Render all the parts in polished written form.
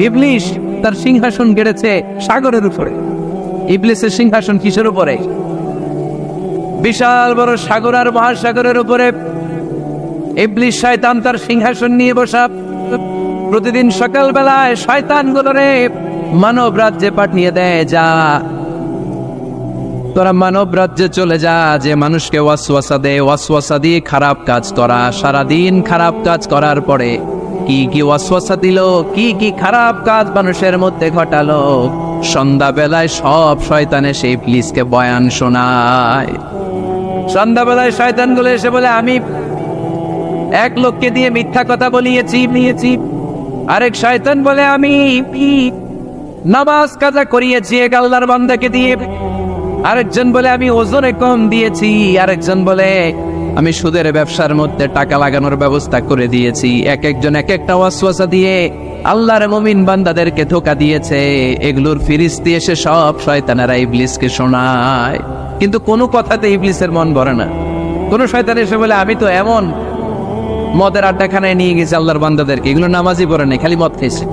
ইবলিস তার সিংহাসন গেড়েছে সাগরের উপরে। ইবলিসের সিংহাসন কিসের উপরে? বিশাল বড় সাগর আর মহাসাগরের উপরে ইবলিস শয়তান তার সিংহাসন নিয়ে বসা। প্রতিদিন সকালবেলায় শয়তানগুলোরে মানব রাজ্যে পাঠিয়ে দেয়, যা তোরা মানব রাজ্যে চলে যা, যে মানুষকে ওয়াসওয়াসা দেয়, ওয়াসওয়াসা দিয়ে খারাপ কাজ করা। সারাদিন খারাপ কাজ করার পরে কি কি ওয়াসওয়াসা দিল, কি কি খারাপ কাজ মানুষের মধ্যে ঘটালো, সন্ধ্যাবেলায় সব শয়তানে সেই ইবলিসকে বয়ান শোনায়। সন্ধ্যাবেলায় শয়তানগুলো এসে বলে, আমি এক লোককে দিয়ে মিথ্যা কথা বলিয়েছি। আরেক শয়তান বলে, আমি নামাজ কাজা করিয়েছি এক আল্লাহর বান্দাকে দিয়ে। আরেকজন বলে, আমি ওজনে কম দিয়েছি। আরেকজন বলে, আমি সুদের ব্যবসার মধ্যে টাকা লাগানোর ব্যবস্থা করে দিয়েছি। এক একজন এক একটা ওয়াসওয়াসা দিয়ে আল্লাহর মুমিন বান্দাদেরকে ধোঁকা দিয়েছে। এগুলোর ফিরিস্তি এসে সব শয়তানেরা ইবলিসকে শোনায়, কিন্তু কোনো কথাতে ইবলিসের মন ভরে না। কোন শয়তান এসে বলে, আমি তো এমন মদের আড্ডাখানায় নিয়ে গেছি আল্লাহর বান্দাদেরকে, এগুলো নামাজই পড়ে নাই, খালি মদ খেয়েছে।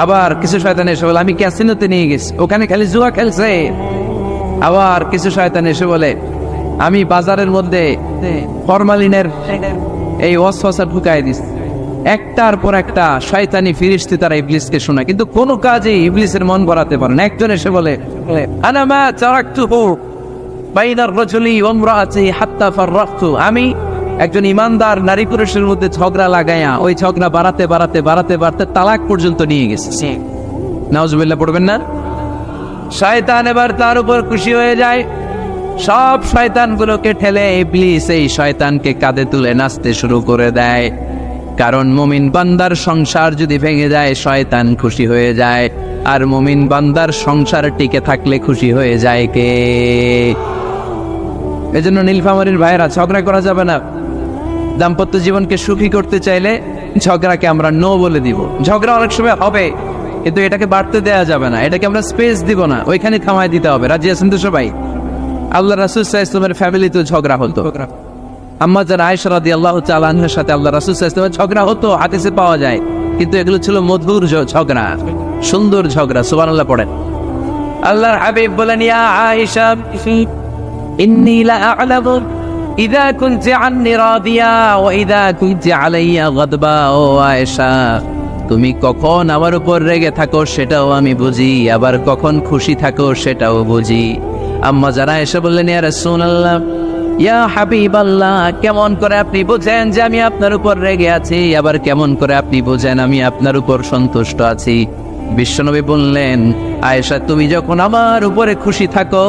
আবার কিছু শয়তান এসে বলে, আমি ক্যাসিনোতে নিয়ে গেছি, ওখানে খালি জুয়া খেলছে। আবার কিছু শয়তান এসে বলে, আমি বাজারের মধ্যে ফরমালিনের এই ওয়াসওয়াসা ঢুকাই দিস। একটার পর একটা শয়তানি ফিরিস্তি তারা ইবলিসকে শোনায়, কিন্তু কোনো কাজে ইবলিসের মন ভরাতে পারে না। একজন এসে বলে, আনা মা তারাকতুহু বাইনার রাজুলি ওয়া ইমরাআতিহি হাত্তা ফাররাকতু, আমি একজন ইমানদার নারী পুরুষের মধ্যে ঝগড়া লাগাইয়া ওই ঝগড়া বাড়াতে তালাক পর্যন্ত নিয়ে গেছে। নাউজুবিল্লাহ পড়বেন না? শয়তান এবার তার উপর খুশি হয়ে যায়। সব শয়তানগুলোকে ঠেলে ইবলিস এই শয়তানকে কাঁধে তুলে নাচতে শুরু করে দেয়। কারণ মুমিন বান্দার সংসার যদি ভেঙে যায় শয়তান খুশি হয়ে যায়, আর মুমিন বান্দার সংসার টিকে থাকলে খুশি হয়ে যায় কে? এজন্য নীলফামারীর ভাইরা, ঝগড়া করা যাবে না। দাম্পত্য জীবনকে সুখী করতে চাইলে ঝগড়াকে আমরা নো বলে দিব। ঝগড়া অনেক সময় হবে, কিন্তু এটাকে বাড়তে দেওয়া যাবে না, এটাকে আমরা স্পেস দিব না, ওইখানে থামায় দিতে হবে। রাজি আছেন তো সবাই? আল্লাহ রাসূল সাল্লাল্লাহু আলাইহি ওয়াসাল্লামের ফ্যামিলিতে ঝগড়া হতো। আম্মা জান আয়েশা রাদিয়াল্লাহু তাআলা আনহার সাথে আল্লাহ রাসূল সাল্লাল্লাহু আলাইহি ওয়াসাল্লামের ঝগড়া হতো, হাদিসে পাওয়া যায়। কিন্তু এগুলো ছিল মধুর ঝগড়া, সুন্দর ঝগড়া। সুবহানাল্লাহ পড়েন। আল্লাহর হাবিব বলেন, ইয়া আয়েশা ইন্নী লা আ'লামু ইযা কুনতি আন্নী রাদিয়া ওয়া ইযা কুনতি আলাইয়া গাদবা। ও আয়েশা, তুমি কখন আমার উপর রেগে থাকো সেটাও আমি বুঝি, আবার কখন খুশি থাকো সেটাও বুঝি। আম্মা যারা এসে বললেন, ইয়া রাসূলুল্লাহ, ইয়া হাবিবাল্লাহ, কেমন করে আপনি বুঝেন যে আমি আপনার উপর রেগে আছি, আবার কেমন করে আপনি বুঝেন আমি আপনার উপর সন্তুষ্ট আছি? বিশ্বনবী বললেন, আয়েশা, তুমি যখন আমার উপরে খুশি থাকো,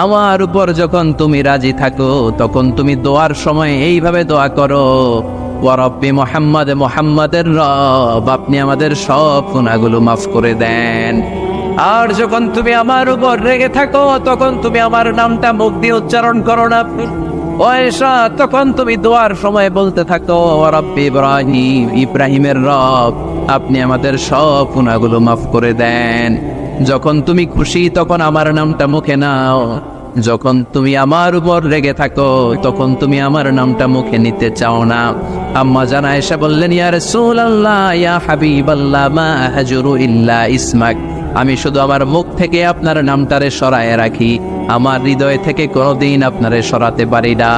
আমার উপর যখন তুমি রাজি থাকো, তখন তুমি দোয়ার সময় এইভাবে দোয়া করো, ওয়া রব্বি মুহাম্মদ, মুহাম্মাদের রব, আপনি আমাদের সব গুনাহগুলো মাফ করে দেন। আর যখন তুমি আমার উপর রেগে থাকো, তখন তুমি আমার নামটা মুখ দিয়ে উচ্চারণ করো না। আয়েশা, তখন তুমি দোয়ার সময় বলতে থাকো, ওয়া রব্বি ইব্রাহিম, ইব্রাহিমের রব, আপনি আমাদের সব গুনাহগুলো মাফ করে দেন। যখন তুমি খুশি তখন আমার নামটা মুখে নাও, যখন তুমি আমার উপর রেগে থাকো তখন তুমি আমার নামটা মুখে নিতে চাও না। আম্মা জান আয়েশা বললেন, ইয়া রাসূলুল্লাহ, ইয়া হাবিবাল্লাহ, মা আহজুরু ইল্লা ইসমাক, আমি শুধু আমার মুখ থেকে আপনার নামটারে সরায় রাখি, আমার হৃদয় থেকে কোনোদিন আপনারে সরাতে পারি না।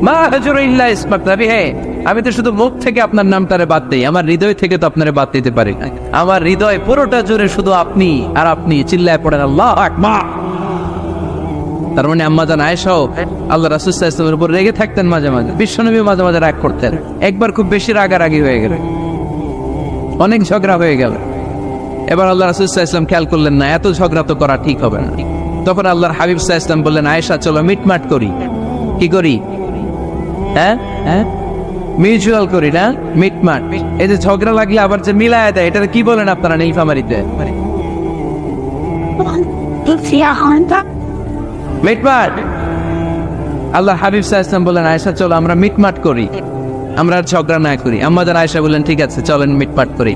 মা আহজুরু ইল্লা ইসমাক, নবী হে, আমি তো শুধু মুখ থেকে আপনার নামটারে বাদ দেই, আমার হৃদয় থেকে তো আপনারে বাদ দিতে পারি না। আমার হৃদয় পুরোটা জুড়ে শুধু আপনি আর আপনি। চিল্লায় পড়েন আল্লাহু আকবার। তার মানে আম্মা জান আয়েশাও আল্লাহ রাসূল সাল্লাল্লাহু আলাইহি ওয়াসাল্লামের উপর রেগে থাকতেন মাঝে মাঝে। বিশ্বনবী মাঝে মাঝে রাগ করতেন। একবার খুব বেশি রাগারাগি হয়ে গেল, অনেক ঝগড়া হয়ে গেল। এবার আল্লাহ রাসূল সাল্লাল্লাহু আলাইহি ওয়াসাল্লাম খেয়াল করলেন না, এত ঝগড়া তো করা ঠিক হবে না। তখন আল্লাহর হাবিব সাল্লাল্লাহু আলাইহি ওয়াসাল্লাম বললেন, আয়েশা, চলো মিটমাট করি। কি করি? হ্যাঁ, মিউচুয়াল করি না, মিটমাট। এই যে ঝগড়া লাগলে আবার যে মিলায় দেয়, এটা কি বলেন আপনারা নীলফামারীতে? মিটমাট। আল্লাহ হাবিব সাল্লাল্লাহু আলাইহি ওয়াসাল্লাম বলেন, আয়েশা, চলো আমরা মিটমাট করি, আমরা আর ঝগড়া না করি। আম্মা জান আয়েশা বলেন, ঠিক আছে, চলেন মিটমাট করি।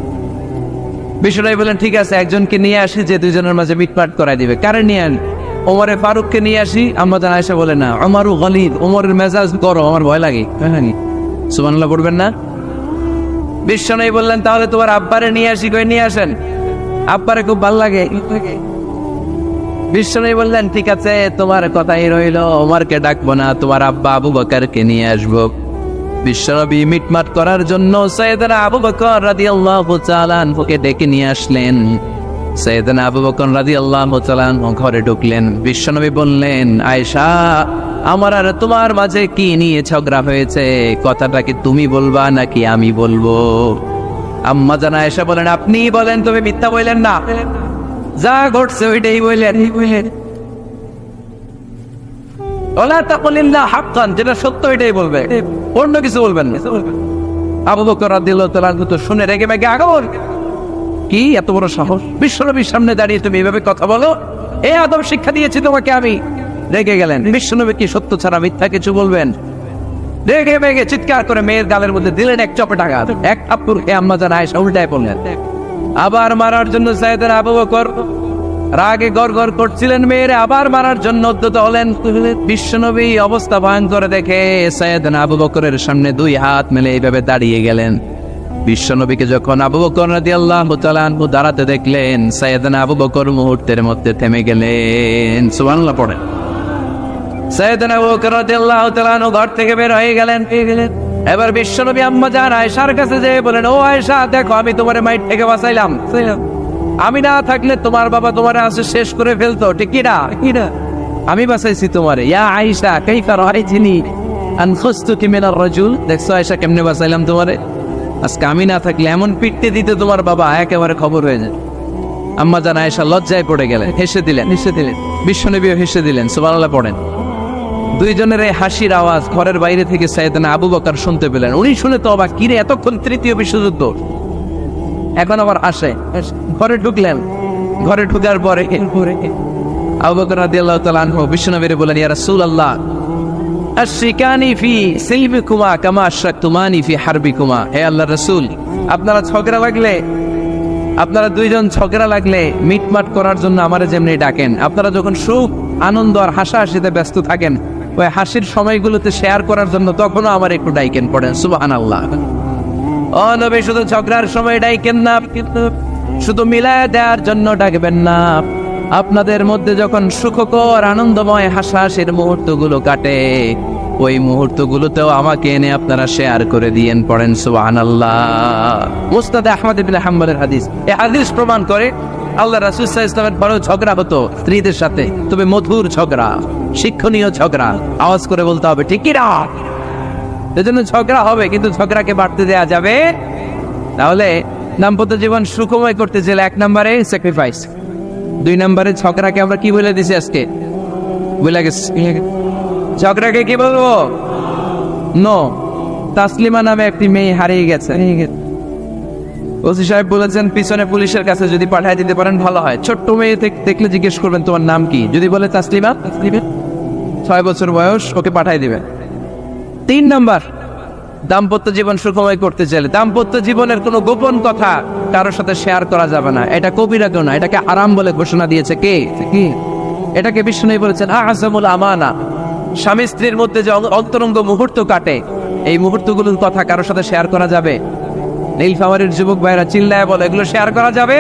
বিশ্বনবী বলেন, ঠিক আছে, একজনকে নিয়ে আসি যে দুইজনের মাঝে মিটমাট করাই দিবে। কারে নিয়ে আন? ওমরে ফারুককে নিয়ে আসি। আম্মা জান আয়েশা বলে, না, ওমরু গলিদ, ওমরের মেজাজ গরম, আমার ভয় লাগে। সুবহানাল্লাহ পড়বেন না? বিশ্বনবী বললেন তাহলে তোমার আব্বারে নিয়ে আসি, কই নিয়ে আসেন, আব্বারে খুব ভালো লাগে। বিশ্বনবী বললেন ঠিক আছে, তোমার কথাই রইল, ওমরকে ডাকবো না, তোমার আব্বা আবু বকরকে নিয়ে আসবো। বিশ্বনবী মিটমাট করার জন্য সাইয়েদনা আবু বকর রাদিয়াল্লাহু তাআলা আনহুকে ডেকে নিয়ে আসলেন। সাইয়েদনা আবু বকর রাদিয়াল্লাহু তাআলা আনহু ঘরে ঢুকলেন। বিশ্বনবী বললেন, আয়েশা, আমার আর তোমার মাঝে কি নিয়ে ঝগড়া হয়েছে? কথাটা কি তুমি বলবা নাকি আমি বলবো? আম্মা জান আয়েশা বলেন, আপনি বলেন, তবে মিথ্যা বললেন না, যা ঘটছে ওইটাই বললেন। ওলা তাকুলিল্লাহ হাক্কান, যেটা সত্য ওইটাই বলবে, অন্য কিছু বলবেন না। আবু বকর রাদিয়াল্লাহু তাআলা আনহু তো শুনে রেগে মেগে আগুন। কি এত বড় সাহস, বিশ্বনবীর সামনে দাঁড়িয়ে তুমি এভাবে কথা বলো? এই আদব শিক্ষা দিয়েছি তোমাকে আমি। রেগে গেলেন। বিশ্বনবী কি সত্য ছাড়া মিথ্যা কিছু বলবেন? রেগে মেগে চিৎকার করে মেয়ের গালের মধ্যে দিলেন এক চপেট আঘাত। এক থাপ্পড় খেয়ে আম্মা জান আয়েশা উল্টায় পড়লেন। আবার মারার জন্য সাইয়েদনা আবু বকর রাগে গড়গড় করছিলেন, মেয়েরে আবার মারার জন্য উদ্যত হলেন। বিশ্বনবী অবস্থা ভয়ঙ্কর দেখে সাইয়েদনা আবু বকরের সামনে দুই হাত মেলে এইভাবে দাঁড়িয়ে গেলেন। বিশ্বনবীকে যখন আবু বকর রাদিয়াল্লাহু তাআলা আনহু দাঁড়াতে দেখলেন, সাইয়েদনা আবু বকর মুহূর্তের মধ্যে থেমে গেলেন। সুবহানাল্লাহ পড়েন। সাইয়েদনা আবু বকর রাদিয়াল্লাহু তাআলা আনহু ঘর থেকে বের হয়ে গেলেন। এবার বিশ্বনবী আম্মা জান আয়েশার কাছে যেয়ে বলেন, ও আয়েশা, দেখো আমি তোমার মাইট থেকে বাঁচাইলাম। আমি না থাকলে তোমার বাবা তোমার আসে শেষ করে ফেলতো, ঠিক কি না? আমি বাঁচাইছি তোমারে। ইয়া আয়েশা কাইফা রাআইতিনি আনখুস্তুকি মিনার রাজুল, দেখছো আয়েশা কেমনে বাঁচাইলাম তোমারে? আজকে আমি না থাকলে এমন পিটতে দিতে তোমার বাবা একেবারে খবর হয়ে যায়। আম্মা জান আয়েশা লজ্জায় পড়ে গেলেন, হেসে দিলেন। বিশ্বনবীও হেসে দিলেন। সুবহানাল্লাহ পড়েন। দুইজনের এই হাসির আওয়াজ ঘরের বাইরে থেকে সাইয়েদনা আবু বকর শুনতে পেলেন। উনি শুনে তো অবাক, কিরে এতক্ষণ তৃতীয় বিশ্বযুদ্ধ, এখন আবার আসে। ঘরে ঢুকলেন। ঘরে ঢুকার পরে আবু বকর রাদিয়াল্লাহু তাআলা আনহু বিশ্বনবীর বলেন, ইয়া রাসূলুল্লাহ, আশরিকানি ফি সিলমিকুমা কামা আশরাকতুমানি ফি হারবিকুমা। হে আল্লাহর রাসূল, আপনারা দুইজন ঝগড়া লাগলে মিটমাট করার জন্য আমারে যেমনি ডাকেন, আপনারা যখন সুখ আনন্দ আর হাসাহাসিতে ব্যস্ত থাকেন, ওই হাসির সময়গুলোতে শেয়ার করার জন্য তখনও আমার একটু ডাইকেন। পড়েন সুবহানাল্লাহ। ও নবী, শুধু ঝগড়ার সময় ডাইকেন না, শুধু মিলায় দেওয়ার জন্য ডাকবেন না। আপনাদের মধ্যে যখন সুখকর আনন্দময় হাসাহাসির মুহূর্তগুলো কাটে, ওই মুহূর্তগুলোতেও আমাকে এনে আপনারা শেয়ার করে দিয়েন। পড়েন সুবহানাল্লাহ। মুসনাদে আহমদ ইবনে হাম্বলের হাদিস। এই হাদিস প্রমাণ করে আল্লাহ রাসূল সাল্লাল্লাহু আলাইহি ওয়াসাল্লামের বড় ঝগড়া হতো স্ত্রীদের সাথে, তবে মধুর ঝগড়া, শিক্ষণীয় ঝগড়া। আওয়াজ করে বলতে হবে, ঠিক কি না? এজন্য ঝগড়া হবে, কিন্তু ঝগড়াকে বাড়তে দেয়া যাবে। তাহলে দাম্পত্য জীবন সুখময় করতে গেলে 1 নম্বরে স্যাক্রিফাইস, 2 নম্বরে ঝগড়াকে আমরা কি বলে দিছি আজকে? বলে গেছি ঝগড়াকে কি বলবো? নো। তাসলিমা নামে একটি মেয়ে হারিয়ে গেছে। ওসি সাহেব বলেছেন পিছনে পুলিশের কাছে যদি পাঠিয়ে দিতে পারেন ভালো হয়। ছোট্ট মেয়ে দেখলে জিজ্ঞেস করবেন তোমার নাম কি, যদি বলে তাসলিমা, 6 বছর বয়স, ওকে পাঠিয়ে দিবেন। 3 নাম্বার, দাম্পত্য জীবন সুখময় করতে চাইলে দাম্পত্য জীবনের কোনো গোপন কথা কারোর সাথে শেয়ার করা যাবে না। এটা কবিরা কেউ না, এটাকে হারাম বলে ঘোষণা দিয়েছে কে? কি এটাকে বিষ্ণু বলেছেন আযমুল আমানা। স্বামী স্ত্রীর মধ্যে যে অন্তরঙ্গ মুহূর্ত কাটে, এই মুহূর্তগুলোর কথা কারোর সাথে শেয়ার করা যাবে? নীলফামারীর যুবক ভাইরা চিল্লায় বলে, এগুলো শেয়ার করা যাবে?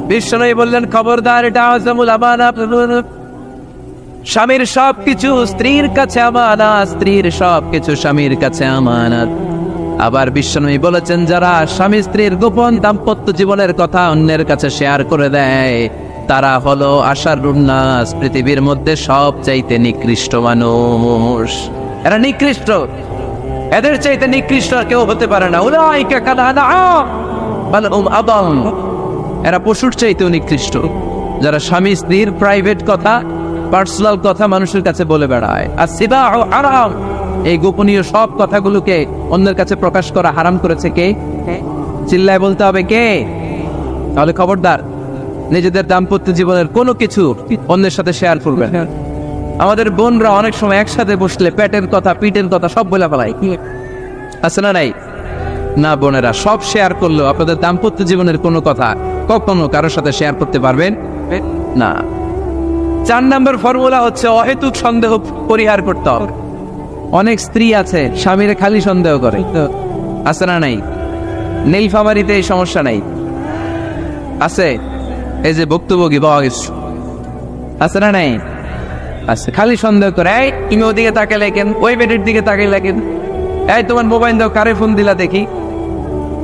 বিষ্ণু বললেন খবরদার, এটা আযমুল আমানা। স্বামীর সবকিছু স্ত্রীর কাছে আমানত, স্ত্রীর সবকিছু স্বামীর কাছে আমানত। আবার বিষ্ণু বলেছেন, যারা স্বামী স্ত্রীর গোপন দাম্পত্য জীবনের কথা অন্যের কাছে শেয়ার করে দেয়, তারা হলো আশারুন নাস, পৃথিবীর মধ্যে সবচাইতে নিকৃষ্ট মানুষ। এরা নিকৃষ্ট, এদের চাইতে নিকৃষ্ট আর কেউ হতে পারে না। উলাইকা কাল আনআম বাল হুম আদাল। এরা পশুর চাইতেও নিকৃষ্ট, যারা স্বামী স্ত্রীর প্রাইভেট কথা, পার্সোনাল কথা মানুষের কাছে বলে বেড়ায়। আর সিবাহু হারাম, এই গোপনীয় সব কথাগুলোকে অন্যের কাছে প্রকাশ করা হারাম করেছে কে? চিল্লায় বলতে হবে কে? তাহলে খবরদার, নিজেদের দাম্পত্য জীবনের কোনো কিছু অন্যের সাথে শেয়ার করবেন। আমাদের বোনরা অনেক সময় একসাথে বসলে পেটের কথা, পিঠের কথা সব বলে ফেলায়, আছে না নাই? না বোনেরা, সব শেয়ার করলেও আপনাদের দাম্পত্য জীবনের কোনো কথা কখনো কারোর সাথে শেয়ার করতে পারবেন না। 4 নম্বর ফর্মুলা হচ্ছে অহেতুক সন্দেহ পরিহার করতে হবে। অনেক স্ত্রী আছে স্বামীরে খালি সন্দেহ করে, আছে না নাই? নীলফামারীতে এই সমস্যা নাই, আছে? এই যে ভুক্তভোগী পাওয়া গেছে, আছে না নাই? আছে। খালি সন্দেহ করে, এই তুমি ওদিকে তাকাইলে কেন, ওই বেডের দিকে তাকাইলে কেন, এই তোমার মোবাইল দাও, কারে ফোন দিলা দেখি,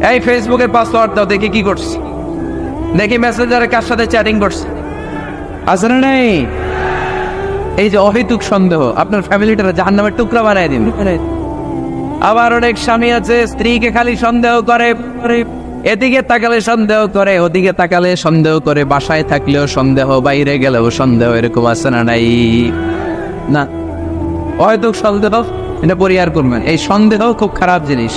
এই ফেসবুকের পাসওয়ার্ড দাও দেখি কি করছে, দেখি মেসেঞ্জারে কার সাথে চ্যাটিং করছে, আছে না নাই? এই যে অহেতুক সন্দেহ আপনার ফ্যামিলিটারে জাহান্নামের টুকরা বানায় দিন। আবার অনেক স্বামী আছে স্ত্রীকে খালি সন্দেহ করে, এদিকে তাকালে সন্দেহ করে, ওদিকে তাকালে সন্দেহ করে, বাসায় থাকলেও সন্দেহ, বাইরে গেলেও সন্দেহ, এরকম আছে না নাই? না, অহেতুক সন্দেহ এটা পরিহার করবেন। এই সন্দেহ খুব খারাপ জিনিস।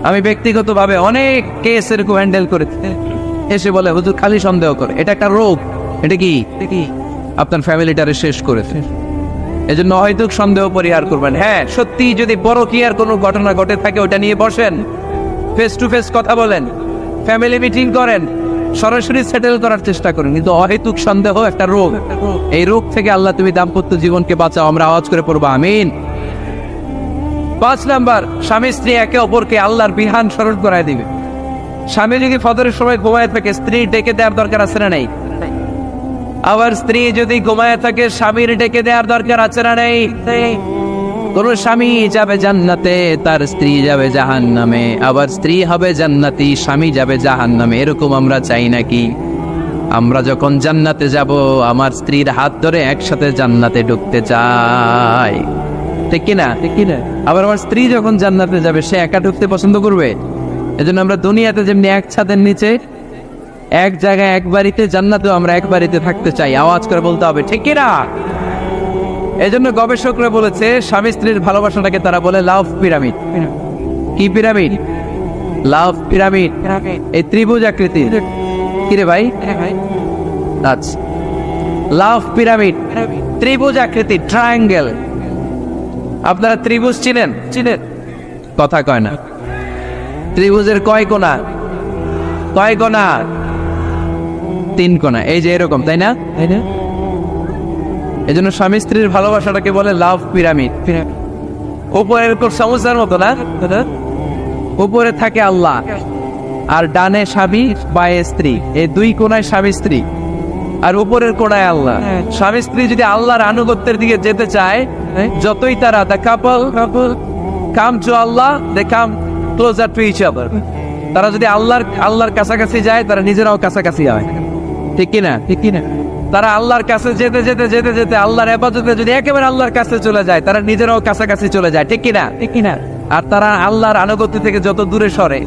আমি ব্যক্তিগতভাবে অনেক কেস এরকম হ্যান্ডেল করেছি, এসে বলে হুজুর খালি সন্দেহ করে, এটা একটা রোগ। এটা কি আপনার ফ্যামিলিটারে শেষ করেছে। এজন্য অহেতুক সন্দেহ পরিহার করবেন। হ্যাঁ, সত্যি যদি পরকীয়ার কোনো ঘটনা ঘটে থাকে ওটা নিয়ে বসেন, ফেস টু ফেস কথা বলেন, ফ্যামিলি মিটিং করেন, সরাসরি সেটেল করার চেষ্টা করেন। কিন্তু অহেতুক সন্দেহ একটা রোগ, এই রোগ থেকে আল্লাহ তুমি দাম্পত্য জীবনকে বাঁচাও। আমরা আওয়াজ করে পড়বো আমিন। 5 নাম্বার, স্বামী স্ত্রী একে অপরকে আল্লাহর বিধান স্মরণ করায় দিবে। স্বামী যদি ফজরের সময় ঘুমায় থাকে, স্ত্রী ডেকে দেওয়ার দরকার আছে না নাই? আবার স্ত্রী যদি ঘুমায় থাকে, স্বামীর ডেকে দেওয়ার দরকার আছে না নাই? কোন স্বামী যাবে জান্নাতে, তার স্ত্রী যাবে জাহান্নামে, আবার স্ত্রী হবে জান্নাতি, স্বামী যাবে জাহান্নামে। এরকম আমরা চাই নাকি? আমরা যখন জান্নাতে যাব, আমার স্ত্রীর হাত ধরে একসাথে জান্নাতে ঢুকতে চাই, ঠিক কিনা? ঠিক কিনা? আবার আমার স্ত্রী যখন জান্নাতে যাবে, সে একা ঢুকতে পছন্দ করবে। এজন্য আমরা দুনিয়াতে যেমনি এক ছাদের নিচে, এক জায়গায়, এক বাড়িতে, জান্নাতেও আমরা এক বাড়িতে থাকতে চাই। আওয়াজ করে বলতে হবে ঠিক কিনা? এজন্য গবেষকরা বলেছে স্বামী স্ত্রীর ভালোবাসাটাকে তারা বলে লাভ পিরামিড। কি পিরামিড? লাভ পিরামিড। এই ত্রিভুজ আকৃতি। কিরে ভাই? আচ্ছা, লাভ পিরামিড, ত্রিভুজ আকৃতি, ট্রায়াঙ্গেল। আপনারা ত্রিভুজ চিনেন? চিনেন? কথা কয় না। ত্রিভুজের কয় কোণা? কয় কোণা? 3 কোণা। এই যে এরকম, তাই না? তাই না? এজন্য স্বামী স্ত্রীর ভালোবাসাটাকে বলে লাভ পিরামিড। উপরে এরকম সমুদ্রের মতো না, উপরে থাকে আল্লাহ, আর ডানে স্বামী, বায়ে স্ত্রী। এই 2 কোণায় স্বামী স্ত্রী, আর উপরের কোণায় আল্লাহ। স্বামী স্ত্রী যদি আল্লাহর আনুগত্যের দিকে যেতে চায়, যতই তারা the couple come to Allah, they come closer to each other। তারা যদি আল্লাহর কাছাকাছি যায়, তারা নিজেরাও কাছাকাছি হয়, ঠিক কিনা? ঠিক কিনা? তারা আল্লাহর কাছে যেতে যেতে যেতে যেতে আল্লাহর ইবাদতে যদি একেবারে আল্লাহর কাছে চলে যায়, তারা নিজেরাও কাছাকাছি চলে যায়, ঠিক কিনা? ঠিক কিনা? আর তারা আল্লাহর আনুগত্য থেকে যত দূরে সরে,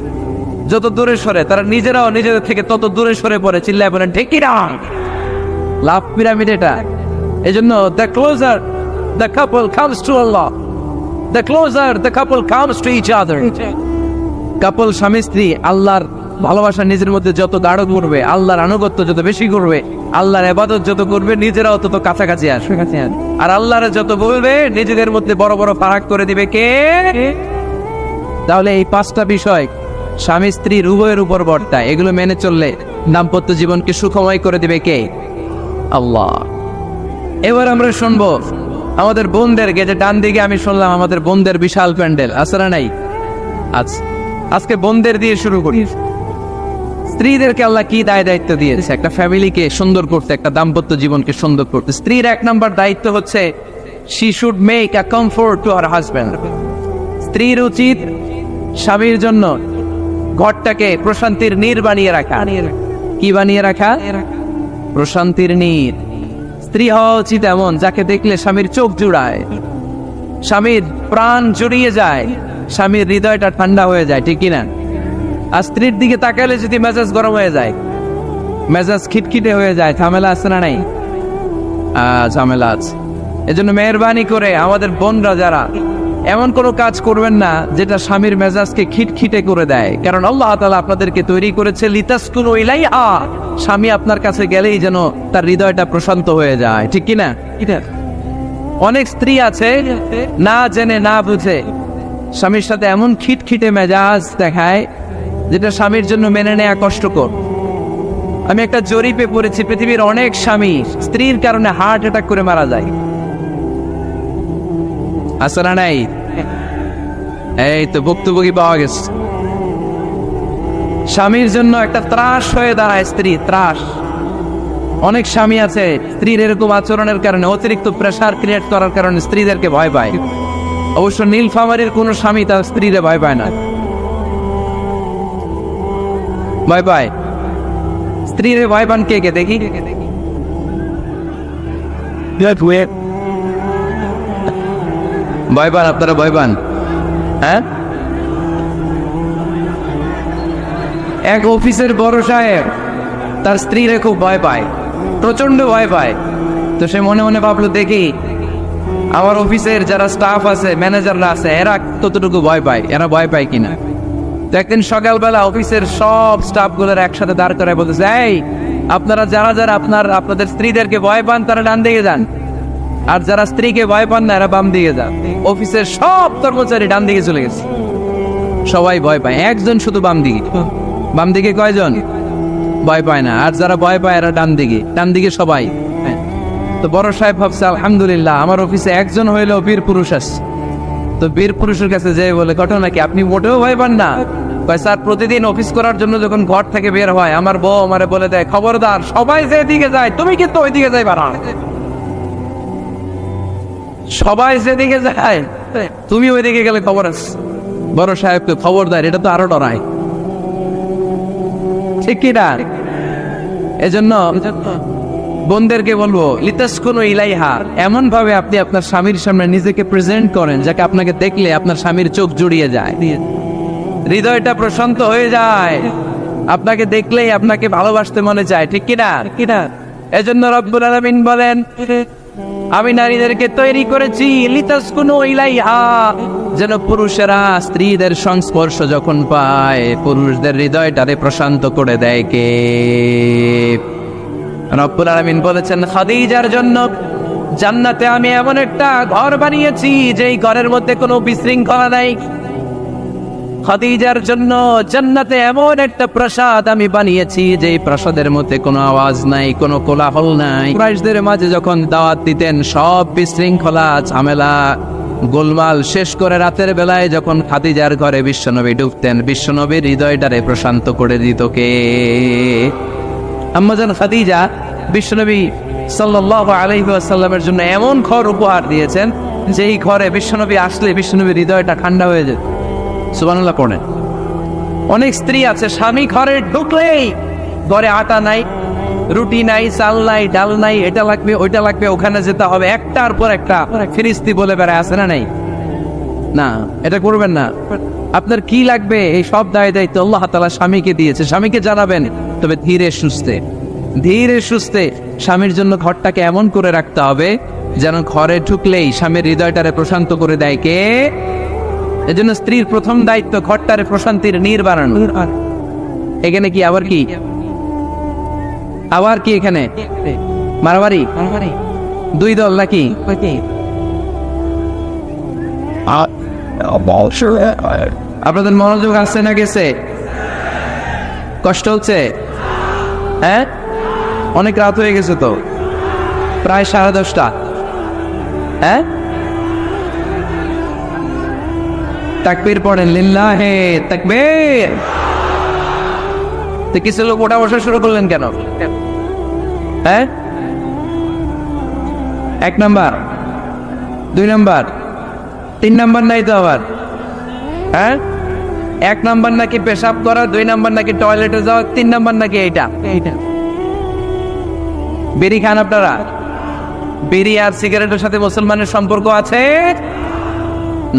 যত দূরে সরে, তারা নিজেরাও নিজেদের থেকে তত দূরে সরে পড়ে। চিল্লায় বলেন ঠিক কিনা? লাভ পিরামিড এটা। এজন্য the closer the couple comes to Allah, the closer the couple comes to each other। কাপল স্বামী স্ত্রী আল্লাহর ভালোবাসা নিজের মধ্যে যত গাঢ় করবে, আল্লাহর আনুগত্য যত বেশি করবে, আল্লাহর ইবাদত যত করবে, নিজেরাও তত কাছাকাছি আসবে। আর আল্লাহর যত বলবে, নিজেদের মধ্যে বড় বড় ফারাক করে দিবে কে? তাহলে এই 5টা বিষয় স্বামী স্ত্রীর উভয়ের উপর বর্তায়। এগুলো মেনে চললে দাম্পত্য জীবনকে সুখময় করে দিবে কে? আল্লাহ। এবার আমরা শুনবো আমাদের বোনদের, যে ডান দিকে আমি শুনলাম আমাদের বোনদের বিশাল প্যান্ডেল, আছে না নাই? আচ্ছা, আজকে বোনদের দিয়ে শুরু করি। স্ত্রীদেরকে আল্লাহ কি দায়িত্ব দিয়েছে একটা ফ্যামিলিকে সুন্দর করতে, একটা দাম্পত্য জীবনকে সুন্দর করতে? স্ত্রীর 1 নম্বর দায়িত্ব হচ্ছে she should make a comfort to her husband। স্ত্রীর উচিত স্বামীর জন্য ঘরটাকে প্রশান্তির নীড় বানিয়ে রাখা। কি বানিয়ে রাখা? প্রশান্তির নীড়। স্ত্রী হওয়া উচিত এমন যাকে দেখলে স্বামীর চোখ জুড়ায়, স্বামীর প্রাণ জড়িয়ে যায়, স্বামীর হৃদয়টা ঠান্ডা হয়ে যায়, ঠিক কিনা? আর স্ত্রীর দিকে তাকালে যদি মেজাজ গরম হয়ে যায়, মেজাজ খিটখিটে হয়ে যায়, ঝামেলা আছে না নাই? ঝামেলা আছে। এজন্য মেহরবানি করে আমাদের বোনরা যারা, এমন কোনো কাজ করবেন না যেটা স্বামীর মেজাজকে খিটখিটে করে দেয়। কারণ আল্লাহ তাআলা আপনাদেরকে তৈরি করেছে লিতাসকুনু ইলাইহা, স্বামী আপনার কাছে গেলেই যেন তার হৃদয়টা প্রশান্ত হয়ে যায়, ঠিক কিনা? অনেক স্ত্রী আছে না জেনে না বুঝে স্বামীর সাথে এমন খিটখিটে মেজাজ দেখায় যেটা স্বামীর জন্য মেনে নেওয়া কষ্টকর। আমি একটা জরিপে পড়েছি, পৃথিবীর অনেক স্বামী স্ত্রীর কারণে হার্ট অ্যাটাক করে মারা যায়। আছে না নাই? এই তো ভুক্তভোগী পাওয়া গেছে। স্বামীর জন্য একটা ত্রাস হয়ে দাঁড়ায় স্ত্রী, ত্রাস। অনেক স্বামী আছে স্ত্রীর এরকম আচরণের কারণে, অতিরিক্ত প্রেসার ক্রিয়েট করার কারণে স্ত্রীদেরকে ভয় পায়। অবশ্য নীলফামারীর কোন স্বামী তার স্ত্রীরে ভয় পায় না। ভয় পায় স্ত্রীরে ভয় পান কে কে দেখি? ভয় পান আপনারা? ভয় পান? হ্যাঁ, এক অফিসের বড় সাহেব তার স্ত্রীরে খুব ভয় পায়, প্রচন্ড ভয় পায়। তো সে মনে মনে ভাবলো, দেখি আমার অফিসের যারা স্টাফ আছে, ম্যানেজাররা আছে, এরা ততটুকু ভয় পায়, এরা ভয় পায় কিনা। তো একদিন সকালবেলা অফিসের সব স্টাফ গুলোর একসাথে দাঁড় করে বলতেছে, এই আপনারা যারা যারা আপনাদের স্ত্রীদেরকে ভয় পান তারা ডান দিকে যান, আর যারা স্ত্রীকে ভয় পান না এরা বাম দিকে যান। অফিসের সব কর্মচারী ডান দিকে চলে গেছে, সবাই ভয় পায়, একজন শুধু বাম দিকে। বাম দিকে কয়জন ভয় পায় না, আর যারা ভয় পায় এরা ডান দিকে, ডান দিকে সবাই। তো বড় সাহেব ভাবছে, আলহামদুলিল্লাহ আমার অফিসে একজন হইলেও বীর পুরুষ আছে। তো বীর পুরুষের কাছে যেয়ে বলে, ঘটনা কি, আপনি মোটেও ভয় পান না? কয়, স্যার প্রতিদিন অফিস করার জন্য যখন ঘর থেকে বের হয় আমার বউ আমারে বলে দেয়, খবরদার সবাই যেদিকে যায় তুমি কিন্তু ওইদিকে যাইবা না, সবাই যেদিকে যায় তুমি ওইদিকে গেলে খবর আছে। বড় সাহেবকে খবরদার, এটা তো আরো ডরায়, ঠিক কিনা? এজন্য বোনদেরকে বলবো, লিতাসকুনু ইলাইহা, এমন ভাবে আপনি আপনার স্বামীর সামনে নিজেকে প্রেজেন্ট করেন যাকে আপনাকে দেখলে আপনার স্বামীর চোখ জুড়িয়ে যায়, হৃদয়টা প্রশান্ত হয়ে যায়, আপনাকে দেখলেই আপনাকে ভালোবাসতে মনে চায়, ঠিক কিনা? এজন্য রব্বুল আলামিন বলেন, আমি নারীদেরকে তৈরি করেছি লিতাসকুনু ইলাইহা, যেন পুরুষেরা স্ত্রীদের সংস্পর্শ যখন পায় পুরুষদের হৃদয়টারে প্রশান্ত করে দেয় কে? রব্বুল আলামিন বলেছেন, খাদিজার জন্য জান্নাতে আমি এমন একটা ঘর বানিয়েছি যেই ঘরের মধ্যে কোনো বিশৃঙ্খলা নাই। খাদিজার জন্য জান্নাতে এমন একটা প্রাসাদ আমি বানিয়েছি যেই প্রাসাদের মধ্যে কোনো আওয়াজ নাই, কোনো কোলাহল নাই। কুরাইশদের মাঝে যখন দাওয়াত দিতেন সব বিশৃঙ্খলা ঝামেলা গোলমাল শেষ করে রাতের বেলায় যখন খাদিজার ঘরে বিশ্বনবী ঢুকতেন, বিশ্বনবীর হৃদয়টারে প্রশান্ত করে দিত কে? আম্মাজান খাদিজা বিশ্বনবী সাল্লাল্লাহু আলাইহি ওয়াসাল্লামের জন্য এমন ঘর উপহার দিয়েছেন যেই ঘরে বিশ্বনবী আসলে বিশ্বনবীর হৃদয়টা ঠান্ডা হয়ে যেত। সুবহানাল্লাহ পড়েন। অনেক স্ত্রী আছে স্বামী ঘরে ঢুকলেই ঘরে আটা নাই, রুটি নাই, চাল নাই, ডাল নাই, এটা লাগবে ওইটা লাগবে, ওখানে যেতে হবে, একটার পর একটা ফিরিস্তি বলে বেড়ায়, আছে না নাই? না, এটা করবেন না। আপনার কি লাগবে এই সব দায়িত্ব আল্লাহ তাআলা স্বামীকে দিয়েছে, স্বামীকে জানাবেন, তবে ধীরে সুস্থে ধীরে সুস্থে স্বামীর জন্য ঘরটাকে এমন করে রাখতে হবে যেন ঘরে ঢুকলেই স্বামীর হৃদয়টারে প্রশান্ত করে দেয় কে? এজন্য স্ত্রীর প্রথম দায়িত্ব ঘরটারে প্রশান্তির নীর বানানো। এখানে কি আবার কি এখানে মারামারি দুই দল নাকি? আপনাদের মনোযোগ আসছে না গেছে? কষ্ট হচ্ছে? হ্যাঁ, অনেক রাত হয়ে গেছে তো, প্রায় 10:30। হ্যাঁ, তাকবীর পড়েন, লিল্লাহে তাকবীর। তো কিছু লোক ওঠা বসা শুরু করলেন কেন? হ্যাঁ, 1 নাম্বার 2 নাম্বার 3 নাম্বার নাই তো আবার? হ্যাঁ, 1 নাম্বার নাকি পেশাব করা, 2 নাম্বার নাকি টয়লেটে যাওয়া, 3 নাম্বার নাকি এইটা। বিড়ি খান আপনারা? বিড়ি আর সিগারেটের সাথে মুসলমানের সম্পর্ক আছে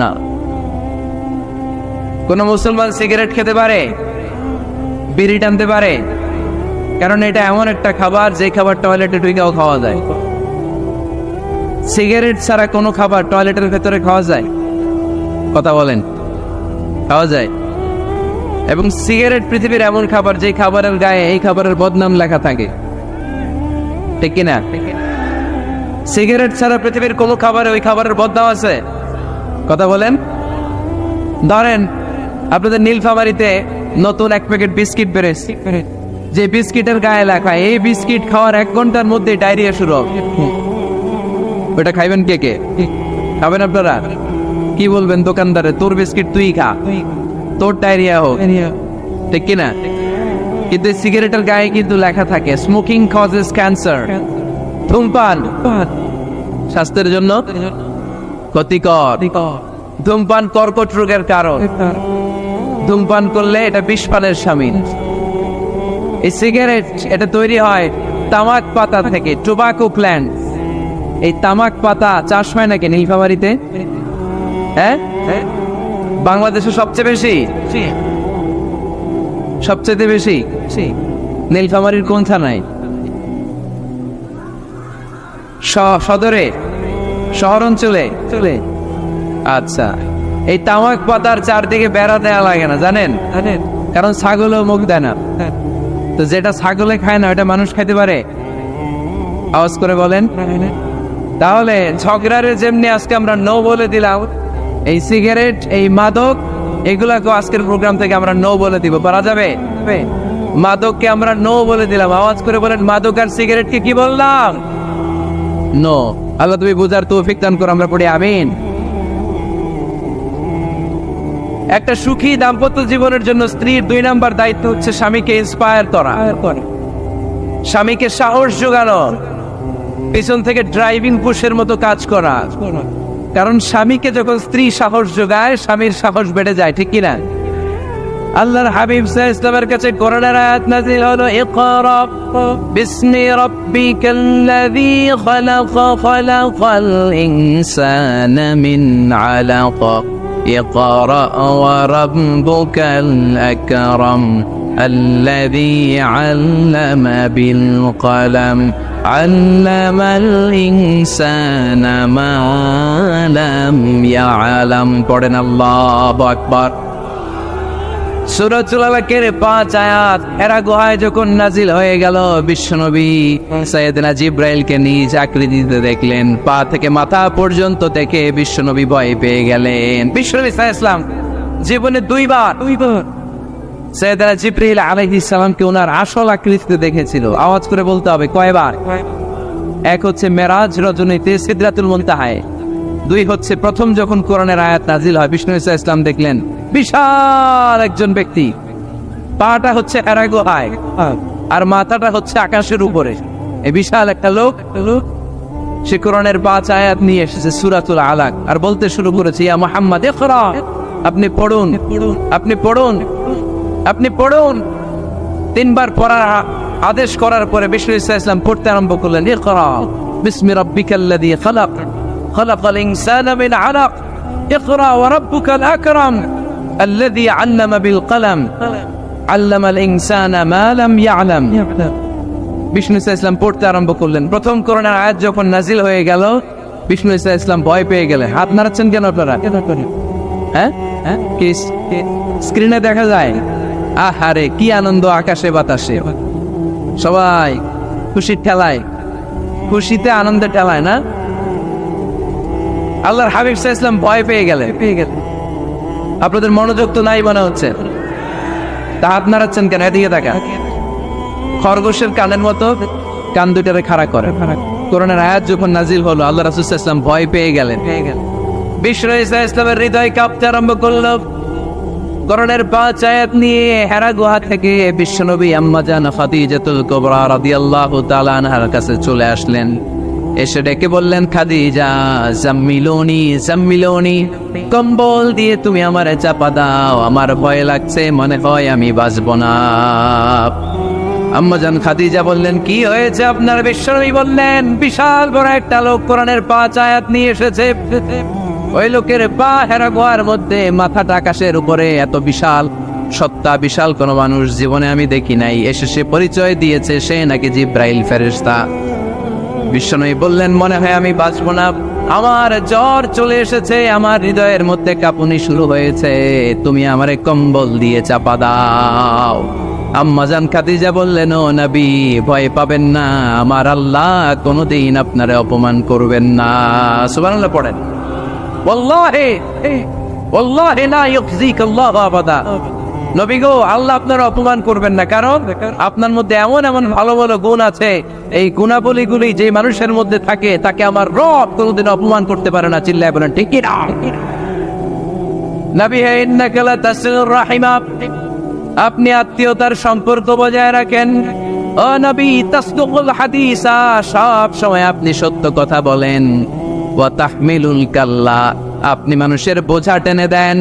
না। কোন মুসলমান সিগারেট খেতে পারে, বিড়ি টানতে পারে? কারণ এটা এমন একটা খাবার যে খাবার টয়লেটে ঢুকেও খাওয়া যায়। সিগারেট ছাড়া কোনো খাবার টয়লেটের ভেতরে খাওয়া যায়? কথা বলেন, খাওয়া যায়। এবং সিগারেট পৃথিবীর এমন খাবার যে খাবারের গায়ে এই খাবারের বদনাম লেখা থাকে, ঠিক কিনা? সিগারেট ছাড়া পৃথিবীর কোনো খাবারে ওই খাবারের বদনাম আছে? কথা বলেন। ধরেন আপনাদের নীলফামারীতে নতুন 1 প্যাকেট বিস্কিট বেরেছে, যে বিস্কিটের গায়ে লেখা এই বিস্কিট খাওয়ার 1 ঘন্টার মধ্যে ডায়রিয়া শুরু হবে। ওটা খাইবেন কে কে? খাবেন আপনারা? কি বলবেন দোকানদারে, তোর বিস্কিট তুই খা, তোর ডায়রিয়া হোক, ঠিক কিনা? কিন্তু সিগারেটের গায়ে কিন্তু লেখা থাকে স্মোকিং কজেস ক্যান্সার, ধূমপান স্বাস্থ্যের জন্য ক্ষতিকর, ধূমপান কর্কট রোগের কারণ, ধূমপান করলে এটা বিষপানের শামিল। এই সিগারেট এটা তৈরি হয় তামাক পাতা থেকে, টোবাকো প্ল্যান্ট। এই তামাক পাতা চাষ হয় নাকি নীলফামারীতে? হ্যাঁ, বাংলাদেশে সবচেয়ে বেশি, সবচেয়ে বেশি নীলফামারীর কোন থানায়? সদরে, শহর অঞ্চলে। আচ্ছা, এই তামাক পাতার চারদিকে বেড়া দেওয়া লাগে না, জানেন? কারণ ছাগলও মুখ দেয় না। তো যেটা ছাগলে খায় না ওটা মানুষ খাইতে পারে? আওয়াজ করে বলেন। তাহলে ঝগড়ারে যেমনি আজকে আমরা নো বলে দিলাম, এই সিগারেট, এই মাদক, এগুলাকে আজকের প্রোগ্রাম থেকে আমরা নো বলে দিব। পারা যাবে? মাদককে আমরা নো বলে দিলাম। আওয়াজ করে বলেন, মাদক আর সিগারেটকে কি বললাম? নো। আল্লাহ তুমি বুঝার তৌফিক দান করো, আমরা পড়ি আমিন। একটা সুখী দাম্পত্য জীবনের জন্য স্ত্রীর 2 নাম্বার দায়িত্ব হচ্ছে স্বামীকে ইন্সপায়ার করা, স্বামীকে সাহস যোগানো, পিছন থেকে ড্রাইভিং পুশের মতো কাজ করা। কারণ স্বামীকে যখন স্ত্রী সাহস যোগায়, স্বামীর সাহস বেড়ে যায়, ঠিক কিনা? আল্লাহর হাবিব সাল্লাল্লাহু আলাইহি ওয়াসাল্লামের কাছে কোরআনের আয়াত নাযিল হলো, ইকরা বিসমি রাব্বিকাল্লাযী খালাক, খালাকাল ইনসানা মিন আলাক, ইকরা ওয়া রাব্বুকাল আকরাম, الذي علم بالقلم علم الإنسان ما لم يعلم। পড়েন আল্লাহু আকবার। সূরাতুল আলাকের 5 আয়াত হেরা গুহায় যখন নাজিল হয়ে গেল, বিশ্বনবী সাইয়েদনা জিবরাইলকে নিজ আকৃতিতে দেখলেন। পা থেকে মাথা পর্যন্ত দেখে বিশ্বনবী ভয় পেয়ে গেলেন। বিশ্বনবী সাল্লাল্লাহু আলাইহি ওয়াসাল্লাম জীবনে দুইবার সাইয়েদনা জিবরাইল আলাইহিস সালামকে ওনার আসল আকৃতিতে দেখেছিল। আওয়াজ করে বলতে হবে, কয়বার? এক হচ্ছে মেরাজ রজনীতে সিদরাতুল মুনতাহায়, 2 হচ্ছে প্রথম যখন কোরআনের আয়াত নাজিল হয়, বিষ্ণু সাল্লাল্লাহু আলাইহি ওয়াসাল্লাম দেখলেন বিশাল একজন ব্যক্তি, পাটা হচ্ছে হেরা গুহায় আর মাথাটা হচ্ছে আকাশের উপরে। এই বিশাল একটা লোক, সে কোরআনের 5 আয়াত নিয়ে এসেছে সূরাতুল আলাক, আর বলতে শুরু করেছে, ইয়া মুহাম্মদ ইকরা, আপনি পড়ুন, আপনি পড়ুন, আপনি পড়ুন। 3 বার পড়ার আদেশ করার পরে বিষ্ণু সাল্লাল্লাহু আলাইহি ওয়াসাল্লাম পড়তে আরম্ভ করলেন, ইকরা বিসমি রাব্বিকাল্লাযী খালাক, খালাকাল ইনসানা মিন আলাক, ইকরা ওয়া রাব্বুকাল আকরাম, الذي علم بالقلم علم الإنسان ما لم يعلم। বিষ্ণু সাল্লাল্লাহু আলাইহি ওয়াসাল্লাম পড়তে আরম্ভ করলেন। প্রথম কোরআনের আয়াত যখন নাজিল হয়ে গেল, বিষ্ণু সাল্লাল্লাহু আলাইহি ওয়াসাল্লাম ভয় পেয়ে গেলেন। হাত নাড়াচ্ছেন কেন আপনারা? হ্যাঁ, কি স্ক্রিনে দেখা যায়? আহারে কি আনন্দ আকাশে বাতাসে, সবাই খুশির ঠেলায়, খুশিতে আনন্দে ঠেলায় না? আল্লাহর হাবিব সাল্লাল্লাহু আলাইহি ওয়াসাল্লাম ভয় পেয়ে গেলেন। আপনাদের মনোযোগ তো নাই মনে হচ্ছে, তা হাত নাড়াচ্ছেন কেন? এদিকে তাকা। খরগোশের কানের মতো কান দুটারে খাড়া করে। কোরআনের আয়াত যখন নাজিল হলো, আল্লাহ রাসূল সাল্লাল্লাহু আলাইহি ওয়াসাল্লাম ভয় পেয়ে গেলেন। বিষ্ণু সাল্লাল্লাহু আলাইহি ওয়াসাল্লামের হৃদয় কাঁপতে আরম্ভ করল। কোরআনের 5 আয়াত নিয়ে হেরা গুহা থেকে বিশ্বনবী আম্মা জান খাদিজাতুল কুবরা রাদিয়াল্লাহু তাআলা আনহার কাছে চলে আসলেন। এসে ডেকে বললেন, খাদিজা জাম্মিলুনি জাম্মিলুনি, কম্বল দিয়ে তুমি আমারে চাপা দাও, আমার ভয় লাগছে, মনে হয় আমি বাঁচবো না। আম্মাজান খাদিজা বললেন, কি হয়েছে আপনার? বিশ্বনবী বললেন, বিশাল বড় একটা লোক কোরআনের 5 আয়াত নিয়ে এসেছে। ওই লোকের পা হেরা গুহার মধ্যে, মাথাটা আকাশের উপরে, এত বিশাল সত্তা, বিশাল কোন মানুষ জীবনে আমি দেখি নাই। এসে সে পরিচয় দিয়েছে সে নাকি জিব্রাইল ফেরেশতা। বিশ্বনবী বললেন, মনে হয় আমি বাঁচবো না, আমার জ্বর চলে এসেছে, আমার হৃদয়ের মধ্যে কাঁপুনি শুরু হয়েছে, তুমি আমারে কম্বল দিয়ে চাপা দাও। আম্মাজান খাদিজা বললেন, ও নবী ভয় পাবেন না, আমার আল্লাহ কোনোদিন আপনারে অপমান করবেন না। সুবহানাল্লাহ পড়েন। ওয়াল্লাহি ওয়াল্লাহি লা ইউখজিকাল্লাহু আবাদা। নবী গো, আল্লাহ আপনার অপমান করবেন না, কারণ আপনার মধ্যে এমন এমন ভালো ভালো গুণ আছে, এই গুণাবলীগুলি যে মানুষের মধ্যে থাকে তাকে আমার রব কোনোদিন অপমান করতে পারে না। চিল্লায় বলেন ঠিক কি না? নবী হে, ইন্নাকা লা তাসিলুর রাহিমা, আপনি আত্মীয়তার সম্পর্ক বজায় রাখেন। ও নবী তাসদুকুল হাদিসা, সব সময় আপনি সত্য কথা বলেন। ওয়া তাহমিলুল কাল্লা, আপনি মানুষের বোঝা টেনে দেন।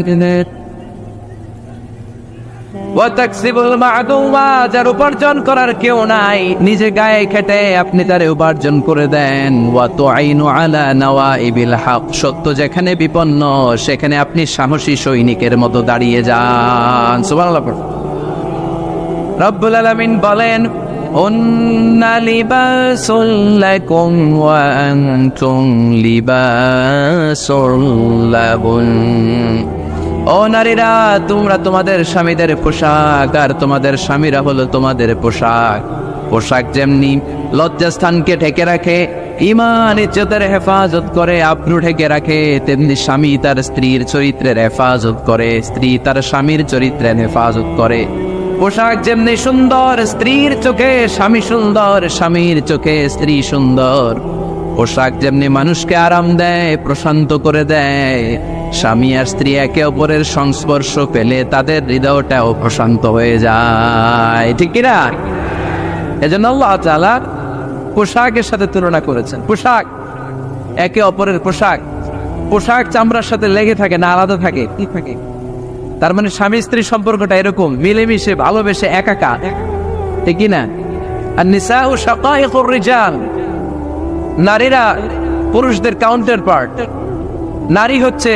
ওয়া তাকসিবুল মা'দুমা, যার উপার্জন করার কেউ নাই, নিজে গায়ে খেটে আপনি তারে উপার্জন করে দেন। ওয়া তুআইনু আলা নাওয়াইবিল হক, সত্য যেখানে বিপন্ন সেখানে আপনি সাহসী সৈনিকের মতো দাঁড়িয়ে যান। সুবহানাল্লাহ। রব্বুল আলামিন বলেন, উন্না লিবাসুল লাকুম ওয়া আনতুম লিবাসুল লাহুন। ও নারীরা, তোমরা তোমাদের স্বামীদের পোশাক, আর তোমাদের স্বামীরা হলো তোমাদের পোশাক। পোশাক যেমনি লজ্জাস্থানকে ঢেকে রাখে, ঈমান ইজ্জতের হেফাজত করে, আব্রু ঢেকে রাখে, তেমনি স্বামী তার স্ত্রীর চরিত্রের হেফাজত করে, স্ত্রী তার স্বামীর চরিত্রের হেফাজত করে। পোশাক যেমনি সুন্দর, স্ত্রীর চোখে স্বামী সুন্দর, স্বামীর চোখে স্ত্রী সুন্দর। পোশাক যেমনি মানুষকে আরাম দেয়, প্রশান্ত করে দেয়, স্বামী আর স্ত্রী একে অপরের সংস্পর্শ পেলে তাদের হৃদয়টাও প্রশান্ত হয়ে যায়, ঠিক কিনা? এজন্য আল্লাহ তাআলা পোশাকের সাথে তুলনা করেছেন। পোশাক একে অপরের পোশাক, পোশাক চামড়ার সাথে লেগে থাকে না, আলাদা থাকে। কি থাকে? তার মানে স্বামী স্ত্রীর সম্পর্কটা এরকম মিলেমিশে ভালোবেসে একাকার, ঠিক কিনা? আর নিসাউ শাকাইকুর রিজাল, নারীরা পুরুষদের কাউন্টার পার্ট। নারী হচ্ছে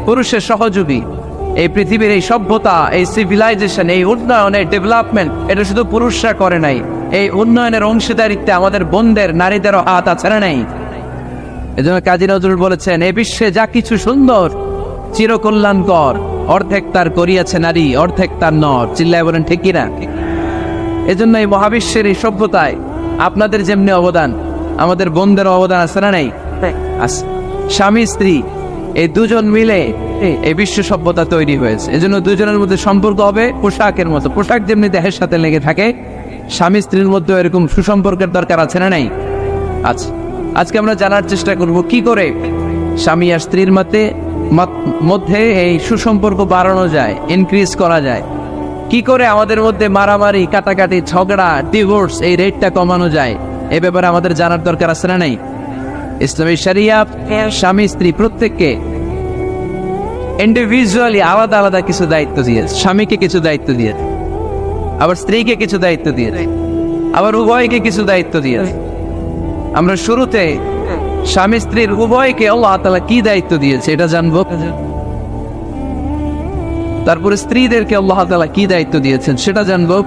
পুরুষের সহযোগী। এই পৃথিবীর এই সভ্যতা, এই সিভিলাইজেশন, এই উন্নয়ন, এই ডেভেলপমেন্ট, এটা শুধু পুরুষরা করে নাই। এই উন্নয়নের অংশীদারিত্বে আমাদের বোনদের, নারীদেরও হাত আছে না নাই? এজন্য কাজী নজরুল বলেছেন, এ বিশ্বে যা কিছু সুন্দর চিরকল্যাণকর, অর্ধেক তার করিয়াছে নারী, অর্ধেক তার নর। চিল্লায় বলেন ঠিক কিনা? এজন্য এই মহাবিশ্বের এই সভ্যতায় আপনাদের যেমনি অবদান, আমাদের বোনদের অবদান আছে না নাই? স্বামী স্ত্রী এই দুজন মিলে এই বিশ্ব সভ্যতা তৈরি হয়েছে। এজন্য দুজনের মধ্যে সম্পর্ক হবে পোশাকের মতো। পোশাক যেমনি দেহের সাথে লেগে থাকে, স্বামী স্ত্রীর মধ্যে এরকম সুসম্পর্কের দরকার আছে না নাই? আচ্ছা, আজকে আমরা জানার চেষ্টা করব কি করে স্বামী আর স্ত্রীর মধ্যে এই সুসম্পর্ক বাড়ানো যায়, ইনক্রিজ করা যায়। কি করে আমাদের মধ্যে মারামারি, কাটাকাটি, ঝগড়া, ডিভোর্স এই রেটটা কমানো যায়, এ ব্যাপারে আমাদের জানার দরকার আছে না নাই? ইসলামী শরিয়া স্বামী স্ত্রী প্রত্যেককে ইন্ডিভিজুয়ালি আলাদা আলাদা কিছু দায়িত্ব দিয়েছে। স্বামীকে কিছু দায়িত্ব দিয়েছে, আবার স্ত্রীকে কিছু দায়িত্ব দিয়েছে, আবার উভয়কে কিছু দায়িত্ব দিয়েছে। আমরা শুরুতে স্বামী স্ত্রীর উভয়কে আল্লাহ তাআলা কি দায়িত্ব দিয়েছে এটা জানবো। তারপরে স্ত্রীদেরকে আল্লাহ তাআলা কি দায়িত্ব দিয়েছেন সেটা জানবো।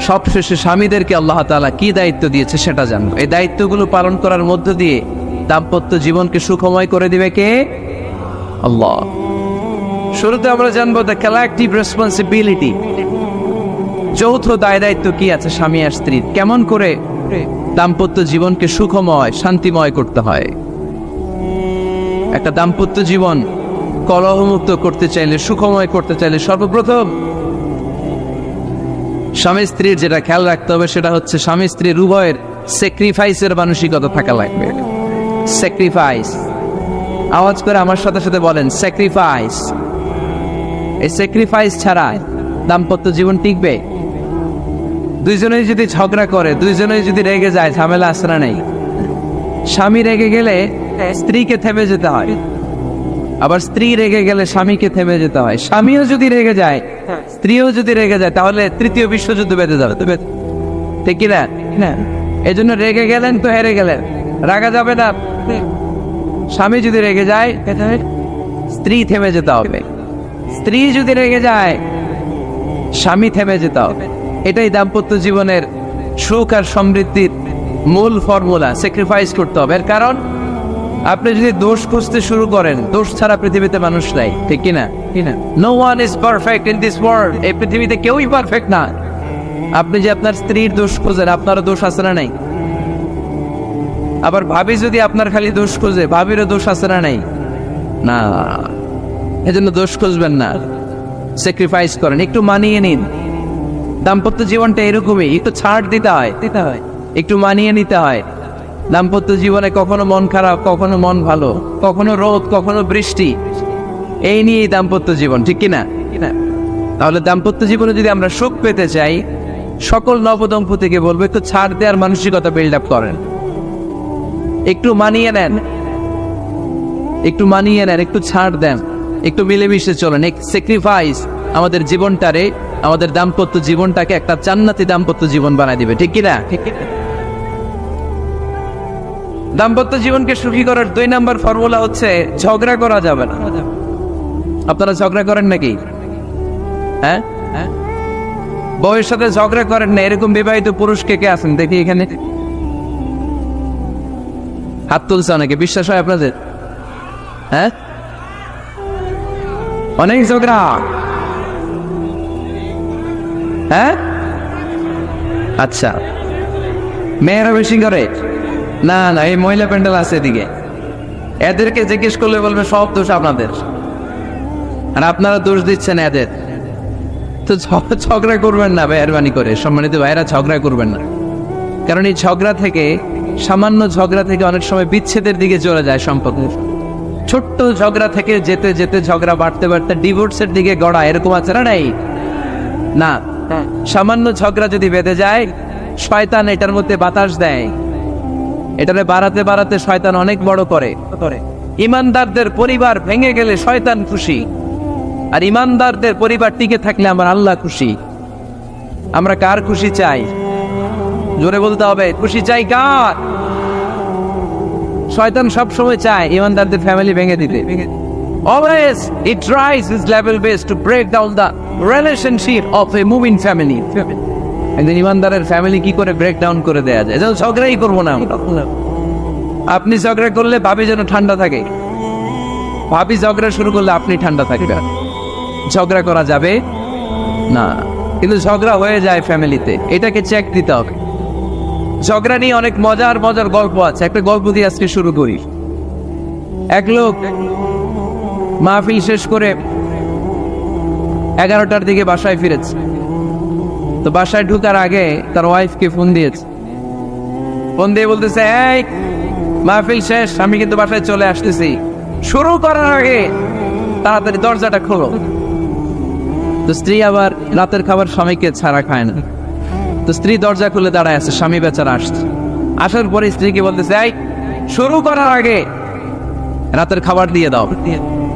সবশেষে স্বামীদেরকে আল্লাহ তাআলা কি দায়িত্ব দিয়েছে সেটা জানবো। এই দায়িত্বগুলো পালন করার মধ্য দিয়ে দাম্পত্য জীবনকে সুখময় করে দিবে কে? আল্লাহ। শুরুতে আমরা জানবো দ্য কালেকটিভ রেসপন্সিবিলিটি, যৌথ দায় দায়িত্ব কি আছে স্বামী আর স্ত্রীর, কেমন করে দাম্পত্য জীবনকে সুখময়, শান্তিময় করতে হয়। একটা দাম্পত্য জীবন কলহমুক্ত করতে চাইলে, সুখময় করতে চাইলে সর্বপ্রথম স্বামী স্ত্রীর যেটা খেয়াল রাখতে হবে সেটা হচ্ছে স্বামী স্ত্রীর উভয়ের স্যাক্রিফাইসের মানসিকতা থাকা লাগবে। স্যাক্রিফাইস, আওয়াজ করে আমার সাথে সাথে বলেন স্যাক্রিফাইস। এই স্যাক্রিফাইস ছাড়া দাম্পত্য জীবন টিকবে? দুইজনেই যদি ঝগড়া করে, দুইজনেই যদি রেগে যায়, ঝামেলা আসরা নেই। স্বামী রেগে গেলে স্ত্রীকে থেমে যেতে হয়, আবার স্ত্রী রেগে গেলে স্বামীকে থেমে যেতে হয়। স্বামীও যদি রেগে যায়, স্ত্রীও যদি রেগে যায়, তাহলে তৃতীয় বিশ্বযুদ্ধ বেঁধে যাবে, ঠিক কিনা? এই জন্য রেগে গেলেন তো হেরে গেলেন, রাগা যাবে না। স্বামী যদি রেগে যায়, স্ত্রী থেমে যেতে হবে। স্ত্রী যদি রেগে যায়, স্বামী থেমে যেতে হবে। এটাই দাম্পত্য জীবনের সুখ আর সমৃদ্ধির মূল ফর্মুলা। স্যাক্রিফাইস করতে হবে। এর কারণ আপনি যদি দোষ খুঁজতে শুরু করেন, দোষ ছাড়া পৃথিবীতে মানুষ নাই, ঠিক কিনা? No one is perfect in this world. এই পৃথিবীতে কেউই পারফেক্ট না। আপনি যে আপনার স্ত্রীর দোষ খোঁজেন, আপনারও দোষ আছে না নাই? আবার ভাবি যদি আপনার খালি দোষ খোঁজে, ভাবিরও দোষ আছে না নাই? না, এজন্য দোষ খুঁজবেন না, স্যাক্রিফাইস করেন, একটু মানিয়ে নিন। দাম্পত্য জীবনটা এরকমই, একটু ছাড় দিতে হয়, একটু মানিয়ে নিতে হয়। দাম্পত্য জীবনে কখনো মন খারাপ, কখনো মন ভালো, কখনো রোদ, কখনো বৃষ্টি, এই নিয়েই দাম্পত্য জীবন, ঠিক কিনা? তাহলে দাম্পত্য জীবনে যদি আমরা সুখ পেতে চাই, সকল নবদম্পতিকে বলবো একটু ছাড় দেওয়ার মানসিকতা বিল্ড আপ করেন, একটু মানিয়ে নেন, একটু ছাড় দেন, একটু মিলেমিশে চলেন, এক স্যাক্রিফাইস আমাদের জীবনটারে, আমাদের দাম্পত্য জীবনটাকে একটা জান্নাতি দাম্পত্য জীবন বানায় দিবে, ঠিক কিনা? দাম্পত্য জীবনকে সুখী করার 2 নাম্বার ফর্মুলা হচ্ছে ঝগড়া করা যাবে না। আপনারা ঝগড়া করেন নাকি? হ্যাঁ, বউয়ের সাথে ঝগড়া করেন না এরকম বিবাহিত পুরুষ কে কে আছেন দেখি এখানে? হাত তুলছে অনেকে, বিশ্বাস হয় আপনাদের? হ্যাঁ, অনেক ঝগড়া। হ্যাঁ, আচ্ছা, মেয়েরা বেশি করে? না না, এই মহিলা প্যান্ডেল আছে এদিকে, এদেরকে জিজ্ঞেস করলে বলবে সব দোষ আপনাদের, আর আপনারা দোষ দিচ্ছেন এদের। তো ঝগড়া করবেন না মেহরবানি করে, সম্মানিত ভাইরা, ঝগড়া করবেন না। কারণ এই ঝগড়া থেকে, সামান্য ঝগড়া থেকে অনেক সময় বিচ্ছেদের দিকে চলে যায় সম্পর্ক। ছোট্ট ঝগড়া থেকে যেতে যেতে ঝগড়া বাড়তে বাড়তে ডিভোর্সের দিকে গড়া, এরকম আছে না? নাই না, সামান্য ঝগড়া যদি বেঁধে যায়, শয়তান এটার মধ্যে বাতাস দেয়, এটারে বাড়াতে বাড়াতে শয়তান অনেক বড় করে। ইমানদারদের পরিবার ভেঙে গেলে শয়তান খুশি, আর ইমানদারদের পরিবার টিকে থাকলে আমার আল্লাহ খুশি। আমরা কার খুশি চাই? জোরে বলতে হবে, খুশি চাই কার? শয়তান সব সময় চায় ইমানদারদের ফ্যামিলি ভেঙে দিতে। Always it tries its level best to break down the relationship of a moving family. একজন ইমানদারের ফ্যামিলি কি করে ব্রেক ডাউন করে দেয়া যায়? যেন ঝগড়াই করবো না আমরা। আপনি ঝগড়া করলে ভাবি যেন ঠান্ডা থাকে, ভাবি ঝগড়া শুরু করলে আপনি ঠান্ডা থাকবেন। ঝগড়া করা যাবে না, কিন্তু ঝগড়া হয়ে যায় ফ্যামিলিতে, এটাকে চেক দিতে হবে। ঝগড়া নিয়ে অনেক মজার মজার গল্প আছে, একটা গল্প দিয়ে আজকে শুরু করি। এক লোক মাহফিল শেষ করে 11টার দিকে বাসায় ফিরেছে। তো বাসায় ঢুকার আগে তার ওয়াইফকে ফোন দিয়েছে, ফোন দিয়ে বলতেছে, এই মাহফিল শেষ, আমি কিন্তু বাসায় চলে আসতেছি, শুরু করার আগে তাড়াতাড়ি দরজাটা খোলো। তো স্ত্রী আবার রাতের খাবার স্বামীকে ছাড়া খায় না, তো স্ত্রী দরজা খুলে দাঁড়ায় আছে, স্বামী বেচারা আসছে। আসার পরে স্ত্রীকে বলতেছে, এই শুরু করার আগে রাতের খাবার দিয়ে দাও,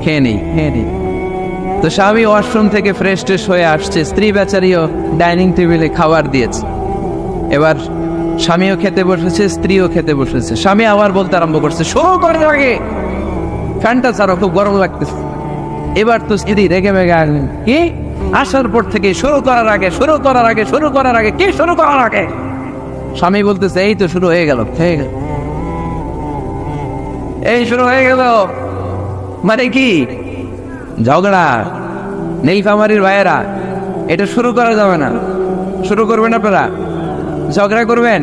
খেয়ে নেই। তো স্বামী ওয়াশরুম থেকে ফ্রেশ ট্রেশ হয়ে আসছে, স্ত্রী বেচারিও ডাইনিং টেবিলে খাবার দিয়েছে। এবার স্বামীও খেতে বসেছে, স্ত্রীও খেতে বসেছে। স্বামী আবার বলতে আরম্ভ করছে, শুরু করার আগে ফ্যানটা ছাড়ো, খুব গরম লাগতেছে। এবার তো স্ত্রী রেগে মেগে আসলেন, কি আসার পর থেকে শুরু করার আগে কি শুরু করার আগে? স্বামী বলতেছে, এই তো শুরু হয়ে গেল, এই শুরু হয়ে গেল। মানে কি? ঝগড়া। নীলফামারীর ভাইয়েরা, এটা শুরু করা যাবে না। শুরু করবেন আপনারা, ঝগড়া করবেন।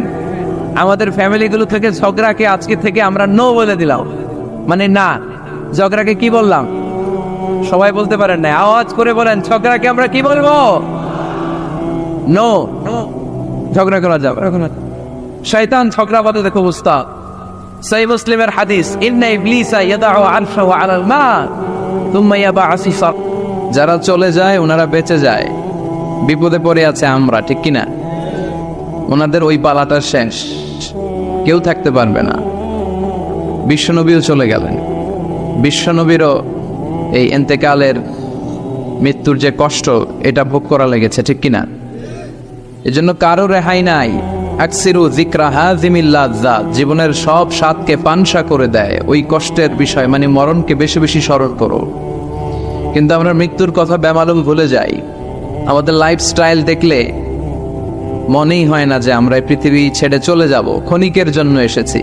আমাদের ফ্যামিলিগুলো থেকে ঝগড়াকে আজকে থেকে আমরা নো বলে দিলাম। মানে না, ঝগড়াকে কি বললাম? সবাই বলতে পারেন না, আওয়াজ করে বলেন, ঝগড়াকে আমরা কি বলবো? নো। ঝগড়া করা যাবে। শয়তান ঝগড়া বাদে দেখো উস্তাদ। সহিহ মুসলিমের হাদিস, ইন্না ইবলিসা ইয়াদাউ আরশাহু আলাল মা থুম্মা ইয়াবআসু। যারা চলে যায় ওনারা বেঁচে যায়, বিপদে পড়ে আছে আমরা, ঠিক কিনা? ওনাদের ওই পালাটা শেষ, কেউ থাকতে পারবে না। বিশ্বনবীও চলে গেলেন, বিশ্বনবীরও এই এন্তেকালের মৃত্যুর যে কষ্ট, এটা ভোগ করা লেগেছে, ঠিক কিনা? এজন্য কারো রেহাই নাই। আকসিরু যিকরা হাযিমিল লাযযাত, জীবনের সব স্বাদকে পানসা করে দেয় ওই কষ্টের বিষয়, মানে মরণকে বেশি বেশি স্মরণ করো। কিন্তু আমরা মৃত্যুর কথা বেমালুম ভুলে যাই। আমাদের লাইফস্টাইল দেখলে মনেই হয় না যে আমরা এই পৃথিবী ছেড়ে চলে যাব, ক্ষণিকের জন্য এসেছি।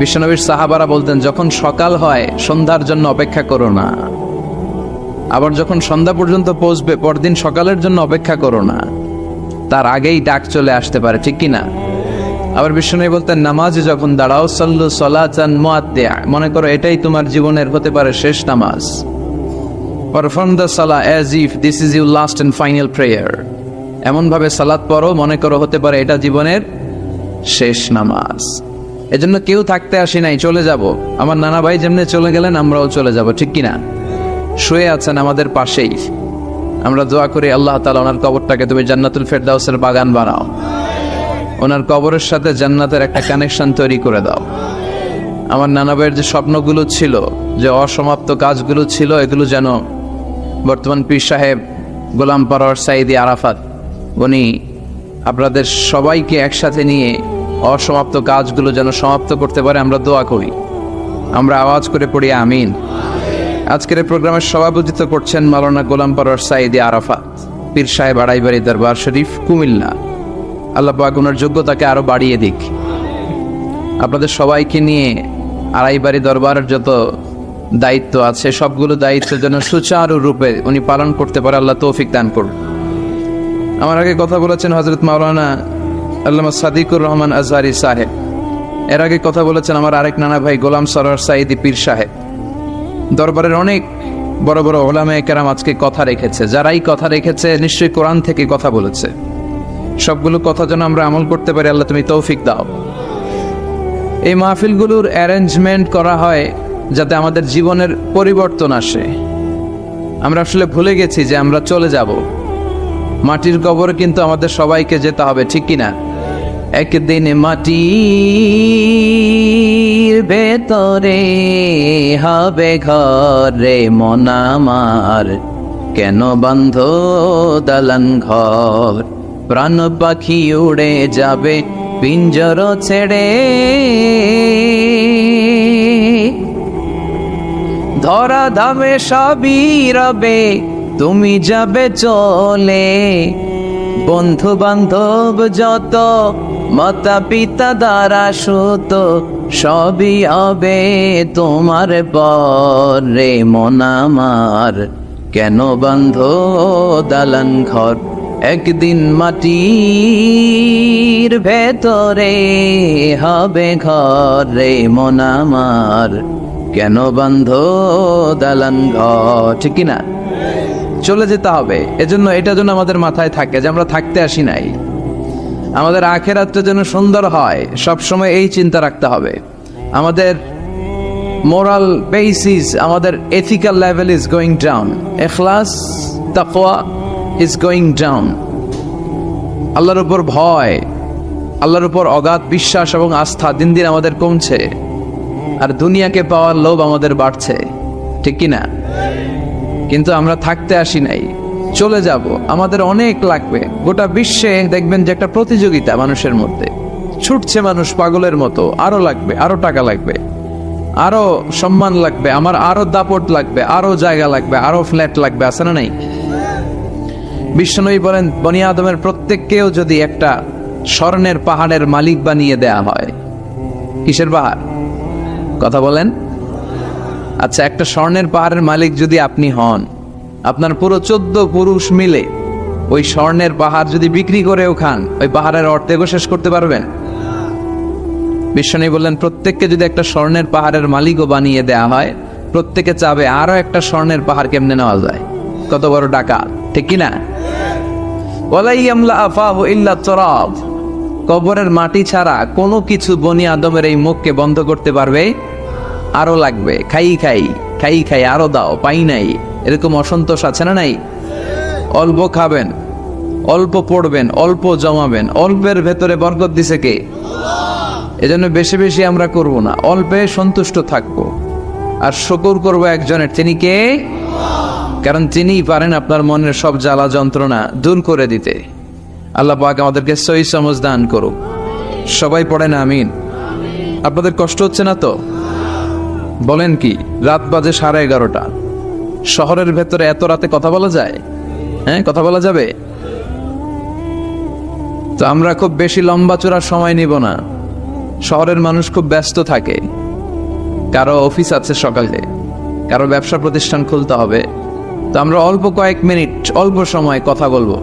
বিশ্বনবীর সাহাবারা বলতেন, যখন সকাল হয় সন্ধ্যার জন্য অপেক্ষা করো না, আবার যখন সন্ধ্যা পর্যন্ত পৌঁছবে পরদিন সকালের জন্য অপেক্ষা করো না, তার আগেই ডাক চলে আসতে পারে, ঠিক কিনা? আবার বিশ্বনবী বলতেন, নামাজে যখন দাঁড়াও, সাল্লু সালাতান মুআদ্দিয়া, মনে করো এটাই তোমার জীবনের হতে পারে শেষ নামাজ। পারফর্ম দ্য সালাহ as if this is your last and final prayer, এমন ভাবে সালাত পড়ো মনে করো হতে পারে এটা জীবনের শেষ নামাজ। এজন্য কেউ থাকতে আসি নাই, চলে যাব। আমার নানা ভাই যেমনি চলে গেলেন আমরাও চলে যাব, ঠিক কিনা? শুয়ে আছেন আমাদের পাশেই, আমরা দোয়া করি আল্লাহ তাআলা ওনার কবরটাকে তুমি জান্নাতুল ফেরদাউসের বাগান বানাও, ওনার কবরের সাথে জান্নাতের একটা কানেকশন তৈরি করে দাও। আমার নানা ভাইয়ের যে স্বপ্নগুলো ছিল, যে অসমাপ্ত কাজগুলো ছিল, এগুলো যেন বর্তমান পীর সাহেব গোলাম পরওয়ার সাঈদী আরাফাত উনি আপনাদের সবাইকে একসাথে নিয়ে অসমাপ্ত কাজগুলো যেন সমাপ্ত করতে পারে, আমরা দোয়া করি। আমরা আওয়াজ করে পড়ি আমিন। আজকের এই প্রোগ্রামের সভাপতিত্ব করছেন মাওলানা গোলাম পরওয়ার সাঈদী আরাফাত, পীর সাহেব আড়াইবাড়ি দরবার শরীফ, কুমিল্লা। আল্লাহ পাক ওনার যোগ্যতাকে আরো বাড়িয়ে দিক। আপনাদের সবাইকে নিয়ে আড়াইবাড়ি দরবারের যত দায়িত্ব আছে সবগুলো দায়িত্ব যেন সুচারুরূপে উনি পালন করতে পারে, আল্লাহ তৌফিক দান করুন। আমার আগে কথা বলেছেন হযরত মাওলানা আল্লামা সাদিকুর রহমান আজহারি সাহেব, এর আগে কথা বলেছেন আমার আরেক নানা ভাই গোলাম সরওয়ার সাঈদী পীর সাহেব। দরবারের অনেক বড় বড় ওলামায়ে কেরাম আজকে কথা রেখেছে, যারাই কথা রেখেছে নিশ্চয়ই কোরআন থেকে কথা বলেছে। সবগুলো কথা যেন আমরা আমল করতে পারি, আল্লাহ তুমি তৌফিক দাও। এই মাহফিলগুলোর অ্যারেঞ্জমেন্ট করা হয় যাতে আমাদের জীবনের পরিবর্তন আসে। আমরা আসলে ভুলে গেছি যে আমরা চলে যাব, মাটির কবরে কিন্তু আমাদের সবাইকে যেতে হবে, ঠিক কিনা? একদিন মাটির ভেতরে হবে ঘরে মন আমার, কেন বন্ধ দালান ঘর, প্রাণ পাখি উড়ে যাবে পিঞ্জর ছেড়ে, ধরা ধামে সবই রবে তুমি যাবে চলে, বন্ধু বান্ধব যত মাতা পিতা দ্বারা সুত সবই হবে তোমার পরে মন আমার, কেন বন্ধ দালান ঘর, একদিন মাটির ভেতরে হবে ঘরে মন আমার, কেন বন্ধ দালান ঘর, ঠিক কিনা? চলে যেতে হবে। এজন্য এটা যেন আমাদের মাথায় থাকে যে আমরা থাকতে আসি নাই, আমাদের আখিরাতটা যেন সুন্দর হয়, সবসময় এই চিন্তা রাখতে হবে। আমাদের মোরাল বেসিস, আমাদের ethical level is going down, ইখলাস তাকওয়া ইজ গোয়িং ডাউন। আল্লাহর উপর ভয়, আল্লাহর উপর অগাধ বিশ্বাস এবং আস্থা দিন দিন আমাদের কমছে, আর দুনিয়াকে পাওয়ার লোভ আমাদের বাড়ছে, ঠিক কিনা? কিন্তু আমরা থাকতে আসি নাই, চলে যাব। আমাদের অনেক লাগবে। গোটা বিশ্বে দেখবেন যে একটা প্রতিযোগিতা মানুষের মধ্যে, ছুটছে মানুষ পাগলের মতো, আরো লাগবে, আরো টাকা লাগবে, আরো সম্মান লাগবে, আমার আরো দাপট লাগবে, আরো জায়গা লাগবে, আরো ফ্ল্যাট লাগবে, আছে না নাই? বিশ্বনবী বলেন বনি আদমের প্রত্যেককেও যদি একটা স্বর্ণের পাহাড়ের মালিক বানিয়ে দেয়া হয়, কিসের পাহাড় কথা বলেন? আচ্ছা, একটা স্বর্ণের পাহাড়ের মালিক যদি আপনি হন, আপনার পুরো 14 পুরুষ মিলে ওই স্বর্ণের পাহাড় যদি বিক্রি করেও খান, ওই পাহাড়ের অর্ধেকও শেষ করতে পারবেন? বিশ্বনবী বললেন প্রত্যেককে যদি একটা স্বর্ণের পাহাড়ের মালিকও বানিয়ে দেয়া হয়, প্রত্যেকে চাবে আরো একটা স্বর্ণের পাহাড় কেমনে নেওয়া যায়। কত বড় টাকা, ঠিক কিনা? ওয়ালাই ইয়ামলা আফাহু ইল্লা তুরাব, কবরের মাটি ছাড়া কোনো কিছু বনি আদমের এই মুখকে বন্ধ করতে পারবে? আরো লাগবে, খাই খাই খাই খাই, আরো দাও, পাই নাই, এরকম অসন্তোষ আছে না নাই? অল্প খাবেন, অল্প পড়বেন, অল্প জমাবেন, অল্পের ভেতরে বরকত দিছে কে? এজন্য বেশি বেশি আমরা করব না, অল্পে সন্তুষ্ট থাকবো, আর শুকর করবো একজনের, তিনি কে? কারণ তিনিই পারেন আপনার মনের সব জ্বালা যন্ত্রণা দূর করে দিতে। আল্লাহ পাক আমাদেরকে সহি সমঝ দান করুক। সবাই পড়েন আমিন। আপনাদের কষ্ট হচ্ছে না তো? বলেন কি, রাত বাজে 11:30, শহরের ভেতরে এত রাতে কথা বলা যায়? হ্যাঁ, কথা বলা যাবে? তো আমরা খুব বেশি লম্বা চূড়ার সময় নিব না। শহরের মানুষ খুব ব্যস্ত থাকে, কারো অফিস আছে সকালে, কারো ব্যবসা প্রতিষ্ঠান খুলতে হবে। তো আমরা অল্প কয়েক মিনিট, অল্প সময় কথা বলবো,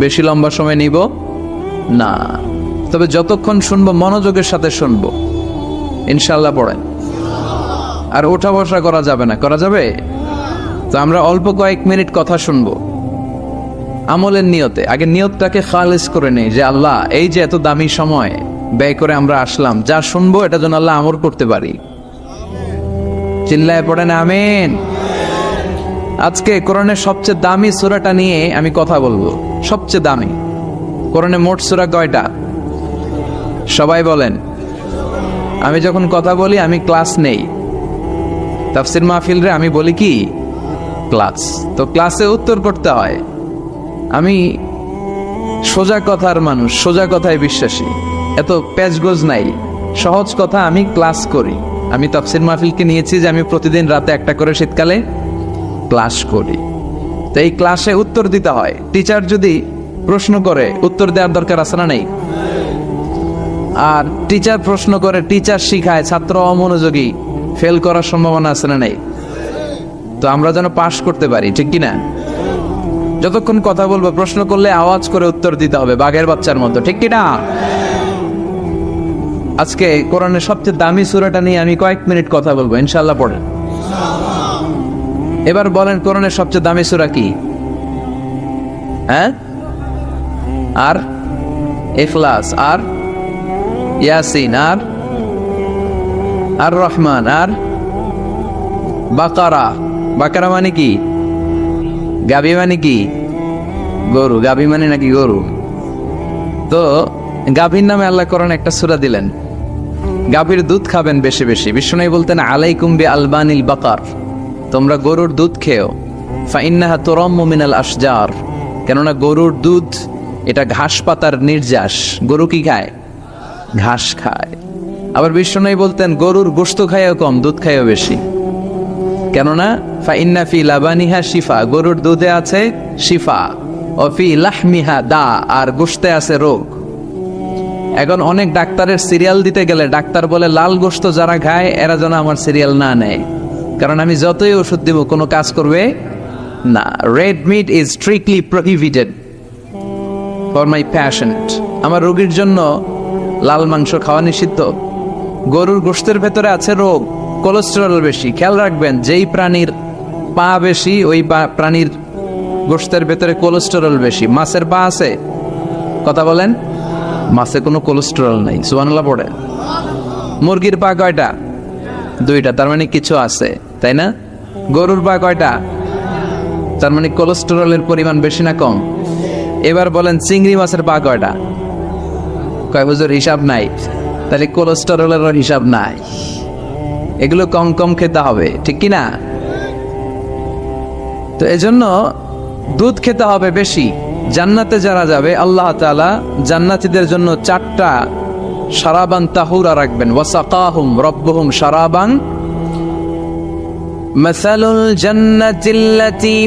বেশি লম্বা সময় নিব না। তবে যতক্ষণ শুনবো মনোযোগের সাথে শুনবো, ইনশাল্লাহ পড়েন। আর ওঠা বসা করা যাবে না, করা যাবে? তো আমরা অল্প কয়েক মিনিট কথা শুনবো আমলের নিয়তে। আগে নিয়তটাকে খালিস করে নেই যে আল্লাহ, এই যে এত দামি সময় ব্যয় করে আমরা আসলাম, যা শুনবো এটা যেন আল্লাহ আমল করতে পারি। চিল্লায় পড়েন আমিন। আজকে কোরআনের সবচেয়ে দামি সূরাটা নিয়ে আমি কথা বলবো। সবচেয়ে দামি কোরআনে মোট সূরা কয়টা? সবাই বলেন। আমি যখন কথা বলি আমি ক্লাস নেই, তাফসির মাহফিলরে আমি বলি কি ক্লাস। তো ক্লাসে উত্তর করতে হয়। আমি সোজা কথার মানুষ, সোজা কথায় বিশ্বাসী, এত প্যাচগোজ নাই, সহজ কথা আমি ক্লাস করি। আমি তাফসির মাহফিলকে নিয়েছি যে আমি প্রতিদিন রাতে একটা করে শীতকালে ক্লাস করি। তো এই ক্লাসে উত্তর দিতে হয়। টিচার যদি প্রশ্ন করে উত্তর দেওয়ার দরকার আছে না নেই? আর টিচার প্রশ্ন করে, টিচার শিখায়, ছাত্র অমনোযোগী, ফেল করার সম্ভাবনা আছে না নেই? তো আমরা যেন পাশ করতে পারি, ঠিক কিনা? যতক্ষণ কথা বলবো প্রশ্ন করলে আওয়াজ করে উত্তর দিতে হবে, বাঘের বাচ্চার মতো, ঠিক কিনা? আজকে কোরআনের সবচেয়ে দামি সূরাটা নিয়ে আমি কয়েক মিনিট কথা বলবো, ইনশাআল্লাহ। পড়েন। এবার বলেন কোরআনের সবচেয়ে দামি সূরা কি? হ্যাঁ? আর ইখলাস, আর ইয়াসিন, আর রহমান, আর বাকারা। বাকারা মানে কি? গাবি মানে কি? গরু। গাবি মানে নাকি গরু? তো গাভীর নামে আল্লাহ কোরআনে একটা সূরা দিলেন। গাভীর দুধ খাবেন বেশি বেশি। বিষ্ণু বলতেন আলাইকুম বি আলবানিল বাকার, তোমরা গরুর দুধ খেও। ফাইন্নাহা তুরাম্মু মিনাল আশজার, কেননা গরুর দুধ এটা ঘাস পাতার নির্যাস। গরু কি খায়? ঘাস খায়। আবার বিষ্ণু বলতেন গরুর গোশত খায়ও কম, দুধ খায়ও বেশি, কেননা ফাইন্না ফি লাবানিহা শিফা, গরুর দুধে আছে শিফা, ও ফি লাহমিহা দা, আর গোশতে আছে রোগ। এখন অনেক ডাক্তারের সিরিয়াল দিতে গেলে ডাক্তার বলে লাল গোশত যারা খায় এরা যেন আমার সিরিয়াল না নেয়, কারণ আমি যতই ওষুধ দিব কোনো কাজ করবে না। Red meat is strictly prohibited for my patient. আমার রোগীর জন্য লাল মাংস খাওয়া নিষিদ্ধ। গরুর গোশতের ভেতরে আছে রোগ, কোলেস্টেরল বেশি। খেয়াল রাখবেন, যেই প্রাণীর পা বেশি ওই প্রাণীর গোশতের ভেতরে কোলেস্টেরল বেশি। মাছের পা আছে? কথা বলেন। মাছে কোনো কোলেস্টেরল নাই, সুবহানাল্লাহ পড়ে। মুরগির পা কয়টা? দুইটা, তার মানে কিছু আছে, তাই না? গরুর পা কয়টা? তার মানে কোলেস্টেরলের পরিমাণ বেশি না কম? এবার বলেন চিংড়ি মাছের পা কয়টা? কয় হুজুর হিসাব নাই। তাহলে কোলেস্টেরলেরও হিসাব নাই। এগুলো কম কম খেতে হবে, ঠিক কি না? তো এজন্য দুধ খেতে হবে বেশি। জান্নাতে যারা যাবে আল্লাহ তাআলা জান্নাতীদের জন্য 4টা শারাবান তাহুরা রাখবেন। ওয়াসাকাহুম রাব্বুহুম শারাবান মাসালুল জান্নাতিল্লাতী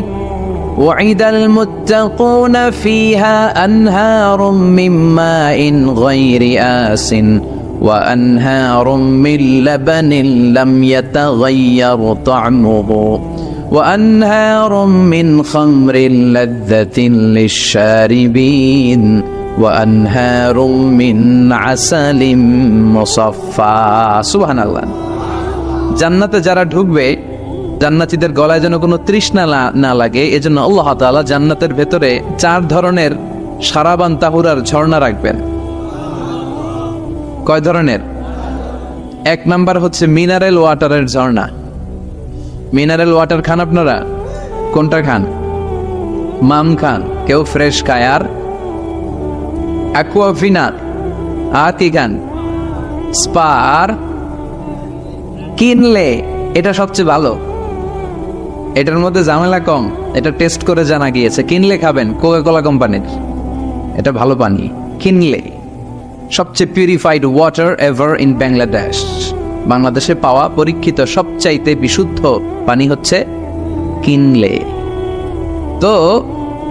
ওয়াইদাল মুত্তাকুনা ফিহা আনহারুম মিন মাইন গায়রি আসিন ওয়া আনহারুম মিন লাবানিন লাম ইয়াতাগায়্যার তা'মুহু وأنهار من خمر لذة للشاربين وأنهار من عسل مصفى سبحان الله। জান্নাতে যারা ঢুকবে জান্নাতীদের গলায় যেন কোনো তৃষ্ণা না লাগে, এজন্য আল্লাহ তাআলা জান্নাতের ভেতরে 4 ধরনের শারাবান তাহুরার ঝর্ণা রাখবেন। কয় ধরনের? 1 নাম্বার হচ্ছে মিনারেল ওয়াটারের ঝর্ণা। মিনারেল ওয়াটার খান আপনারা? কোনটা খান? মাম খান, কেউ ফ্রেশ খায়, আর অ্যাকুয়াফিনা, আর কি খান? স্পা, আর কিনলে। এটা সবচেয়ে ভালো, এটার মধ্যে ঝামেলা কম, এটা টেস্ট করে জানা গিয়েছে। কিনলে খাবেন, কোকা কোলা কোম্পানির, এটা ভালো পানি। কিনলে সবচেয়ে purified water ever in Bangladesh. বাংলাদেশে পাওয়া পরীক্ষিত সবচাইতে বিশুদ্ধ পানি হচ্ছে কিনলে। তো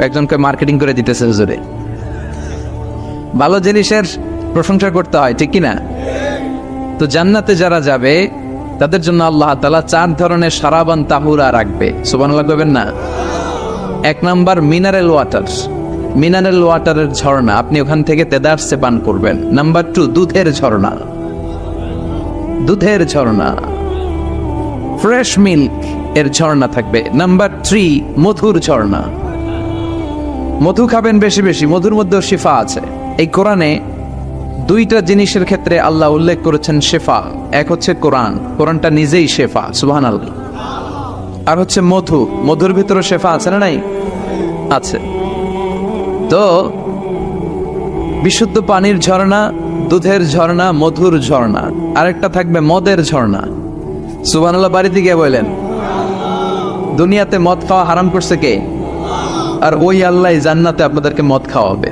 একজনকে মার্কেটিং করে দিতেছে হুজুরে। ভালো জিনিসের প্রশংসা করতে হয়, ঠিক কিনা? তো জান্নাতে যারা যাবে তাদের জন্য আল্লাহ তাআলা 4 ধরনের শারাবান তাহুরা রাখবে। সুবহানাল্লাহ কইবেন না? 1 নাম্বার মিনারেল ওয়াটার, মিনারেল ওয়াটারের ঝর্ণা, আপনি ওখান থেকে তেদারসে পান করবেন। নাম্বার 2 দুধের ঝর্ণা, দুধের ঝর্ণা, ফ্রেশ মিল্ক এর ঝর্ণা থাকবে। নাম্বার 3 মধুর ঝর্ণা, মধু খাবেন বেশি বেশি, মধুর মধ্যেও শিফা আছে। এই কোরআনে 2টা জিনিসের ক্ষেত্রে আল্লাহ উল্লেখ করেছেন শেফা। এক হচ্ছে কোরআন, কোরআনটা নিজেই শেফা, সুবহানাল্লাহ। আর হচ্ছে মধু, মধুর ভিতরে শেফা আছে না নাই? আছে। তো বিশুদ্ধ পানির ঝর্ণা, দুধের ঝর্ণা, মধুর ঝর্ণা, আরেকটা থাকবে মদের ঝর্ণা। সুবহানাল্লাহ বাড়িতে গিয়ে বললেন, দুনিয়াতে মদ খাওয়া হারাম করছে কে? আর ওই আল্লাহ জান্নাতে আপনাদেরকে মদ খাওয়াবে।